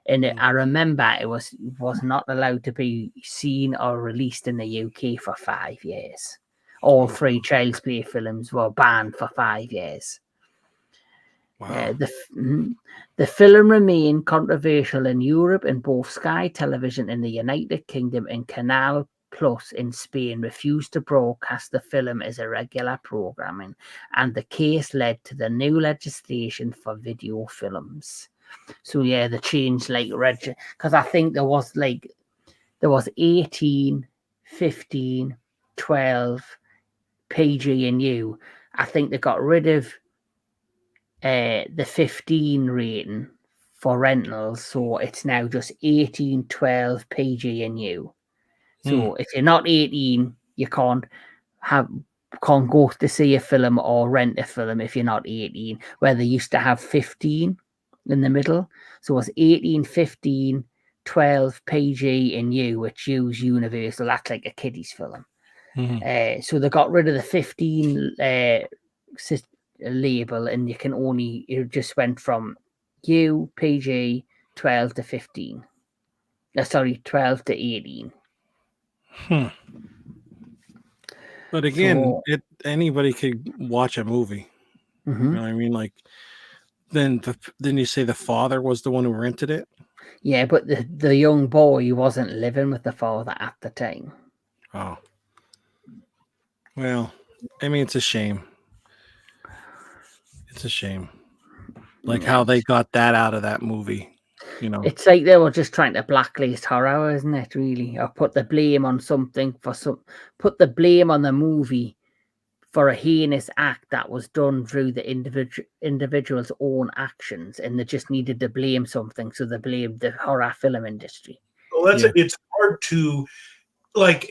And I remember it was not allowed to be seen or released in the UK for 5 years. All 3 Child's Play films were banned for 5 years. Wow. The film remained controversial in Europe, and both Sky Television in the United Kingdom and Canal Plus in Spain refused to broadcast the film as a regular programming, and the case led to the new legislation for video films. So yeah, the change because I think there was 18, 15, 12, PG and U. I think they got rid of the 15 rating for rentals, so it's now just 18, 12, PG and U. So if you're not 18, you can't go to see a film or rent a film if you're not 18, where they used to have 15 in the middle. So it's 18, 15, 12, PG and U, which use Universal. That's like a kiddies film. So they got rid of the 15 label, and it just went from U, PG, 12 to 15. 12 to 18. But again, anybody could watch a movie. You know what I mean? Like, then you say the father was the one who rented it? Yeah, but the young boy wasn't living with the father at the time. Oh. Well, I mean, it's a shame. It's a shame. Like how they got that out of that movie. It's like they were just trying to blacklist horror, isn't it, really? Or put the blame on put the blame on the movie for a heinous act that was done through the individual's own actions, and they just needed to blame something, so they blamed the horror film industry. Well, it's hard to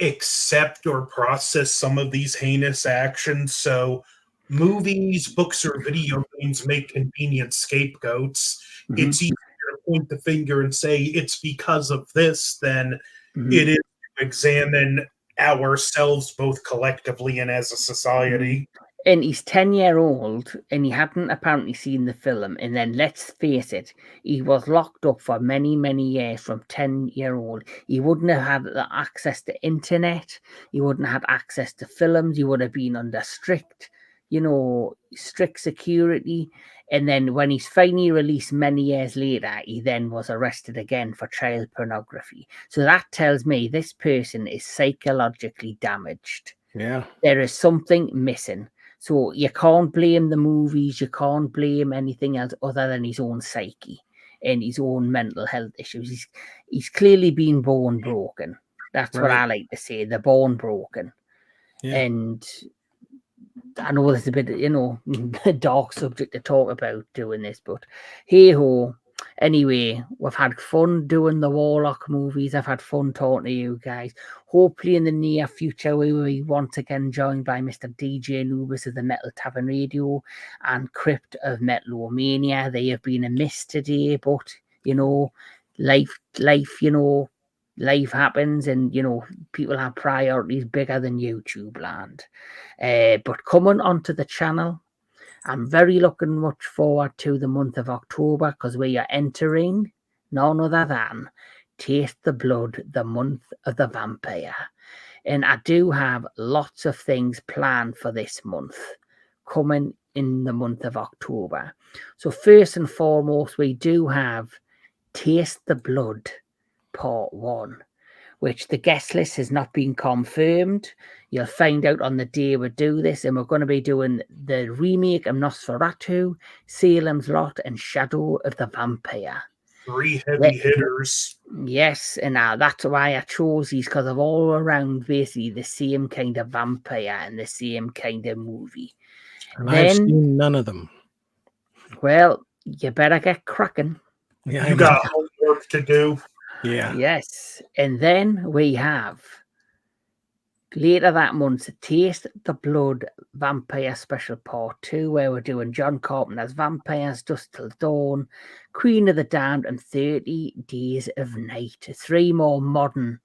accept or process some of these heinous actions. So movies, books, or video games make convenient scapegoats. It's easier to point the finger and say it's because of this than it is to examine ourselves both collectively and as a society. And he's 10-year-old, and he hadn't apparently seen the film. And then, let's face it, he was locked up for many, many years from 10-year-old. He wouldn't have had the access to internet. He wouldn't have had access to films. He would have been under strict, strict security. And then when he's finally released many years later, he then was arrested again for child pornography. So that tells me this person is psychologically damaged. Yeah. There is something missing. So you can't blame the movies, you can't blame anything else other than his own psyche and his own mental health issues. He's clearly been born broken. That's what Right. I like to say. They're born broken. Yeah. And I know there's a bit, a dark subject to talk about doing this, but hey ho. Anyway, we've had fun doing the Warlock movies. I've had fun talking to you guys. Hopefully, in the near future, we will be once again joined by Mr. DJ Anubis of the Metal Tavern Radio and Crypt of Metalomania. They have been a miss today, but life, life happens, and people have priorities bigger than YouTube land. But coming onto the channel, I'm very looking much forward to the month of October because we are entering none other than Taste the Blood, the month of the vampire. And I do have lots of things planned for this month coming in the month of October. So first and foremost, we do have Taste the Blood Part 1, which the guest list has not been confirmed. You'll find out on the day we do this, and we're going to be doing the remake of Nosferatu, Salem's Lot, and Shadow of the Vampire. 3 heavy hitters. Yes, and that's why I chose these, because they're all around basically the same kind of vampire and the same kind of movie. And I've seen none of them. Well, you better get cracking. Yeah, you got homework to do. Yeah. Yes. And then we have later that month, Taste the Blood Vampire Special Part 2, where we're doing John Carpenter's Vampires, Dusk Till Dawn, Queen of the Damned, and 30 Days of Night. 3 more modern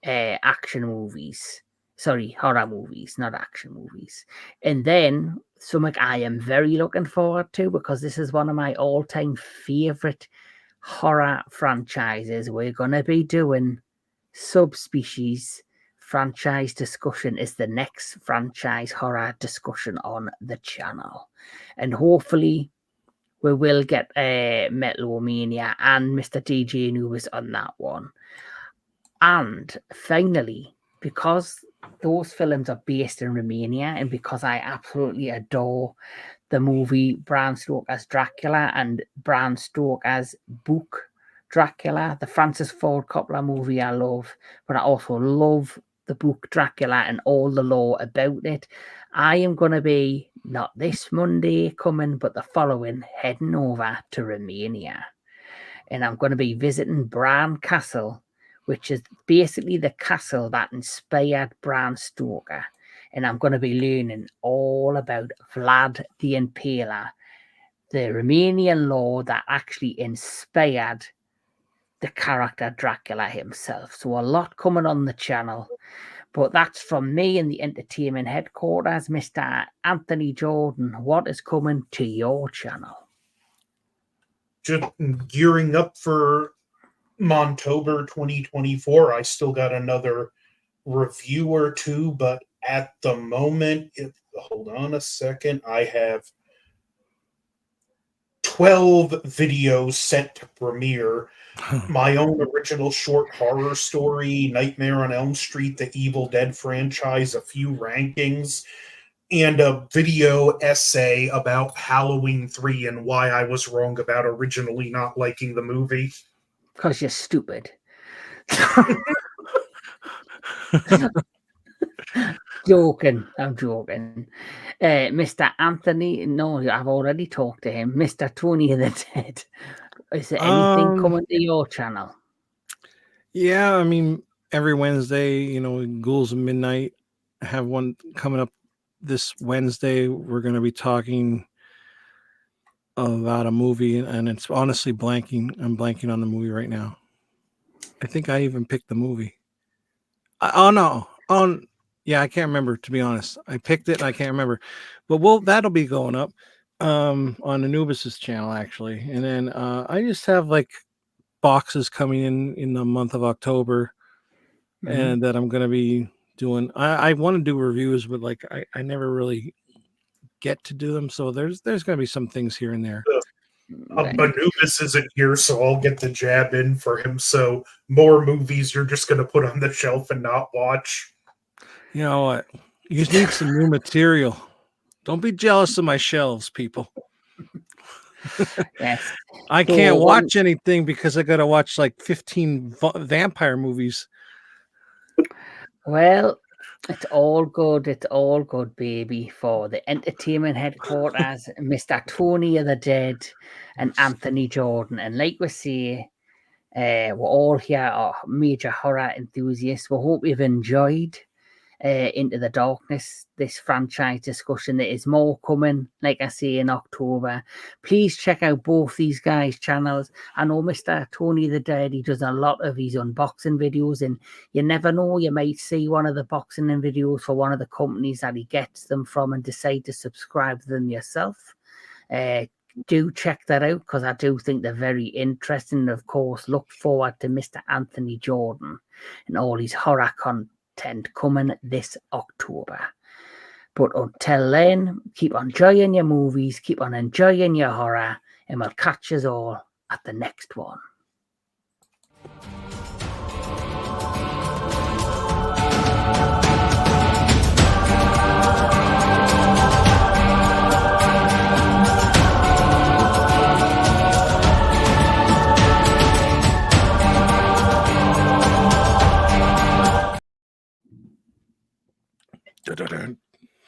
action movies. Sorry, horror movies, not action movies. And then something I am very looking forward to, because this is one of my all-time favourite horror franchises. We're going to be doing Subspecies franchise discussion. Is the next franchise horror discussion on the channel. And hopefully we will get Metalomania and Mr. DJ Anubis on that one. And finally, because those films are based in Romania, and because I absolutely adore the movie Bram Stoker's Dracula and Bram Stoker's book Dracula, the Francis Ford Coppola movie I love, but I also love the book Dracula and all the lore about it. I am going to be, not this Monday coming, but the following, heading over to Romania. And I'm going to be visiting Bran Castle, which is basically the castle that inspired Bram Stoker. And I'm going to be learning all about Vlad the Impaler, the Romanian lore that actually inspired the character Dracula himself. So a lot coming on the channel. But that's from me in the entertainment headquarters, Mr. Anthony Jordan. What is coming to your channel? Just gearing up for Montober 2024. I still got another review or two, but at the moment, hold on a second, I have 12 videos sent to premiere. My own original short horror story, Nightmare on Elm Street, the Evil Dead franchise, a few rankings, and a video essay about Halloween 3 and why I was wrong about originally not liking the movie. Because you're stupid. Joking. I'm joking. Mr. Anthony, no, I've already talked to him. Mr. Tony of the Dead. Is there anything coming to your channel? Yeah, I mean, every Wednesday, Ghouls of Midnight. I have one coming up this Wednesday. We're going to be talking about a movie, and it's honestly blanking. I'm blanking on the movie right now. I think I even picked the movie. Yeah, I can't remember, to be honest. I picked it and I can't remember. But that'll be going up on Anubis's channel, actually. And then I just have like boxes coming in the month of October, and that I'm going to be doing. I want to do reviews, but like I never really get to do them. So there's going to be some things here and there. Anubis isn't here, so I'll get the jab in for him. So more movies you're just going to put on the shelf and not watch. You know what? You just need some new material. Don't be jealous of my shelves, people. Yes. I can't watch anything because I got to watch like 15 vampire movies. Well, it's all good. It's all good, baby, for the entertainment headquarters, Mr. Tony of the Dead and Anthony Jordan. And like we say, we're all here are major horror enthusiasts. We hope you've enjoyed Into the Darkness, this franchise discussion. There is more coming, like I say, in October. Please check out both these guys' channels. I know Mr. Tony the Dead, he does a lot of his unboxing videos, and you never know, you might see one of the boxing videos for one of the companies that he gets them from and decide to subscribe to them yourself. Do check that out, because I do think they're very interesting. And of course, look forward to Mr. Anthony Jordan and all his horror content coming this October. But until then, keep on enjoying your movies, keep on enjoying your horror, and we'll catch us all at the next one.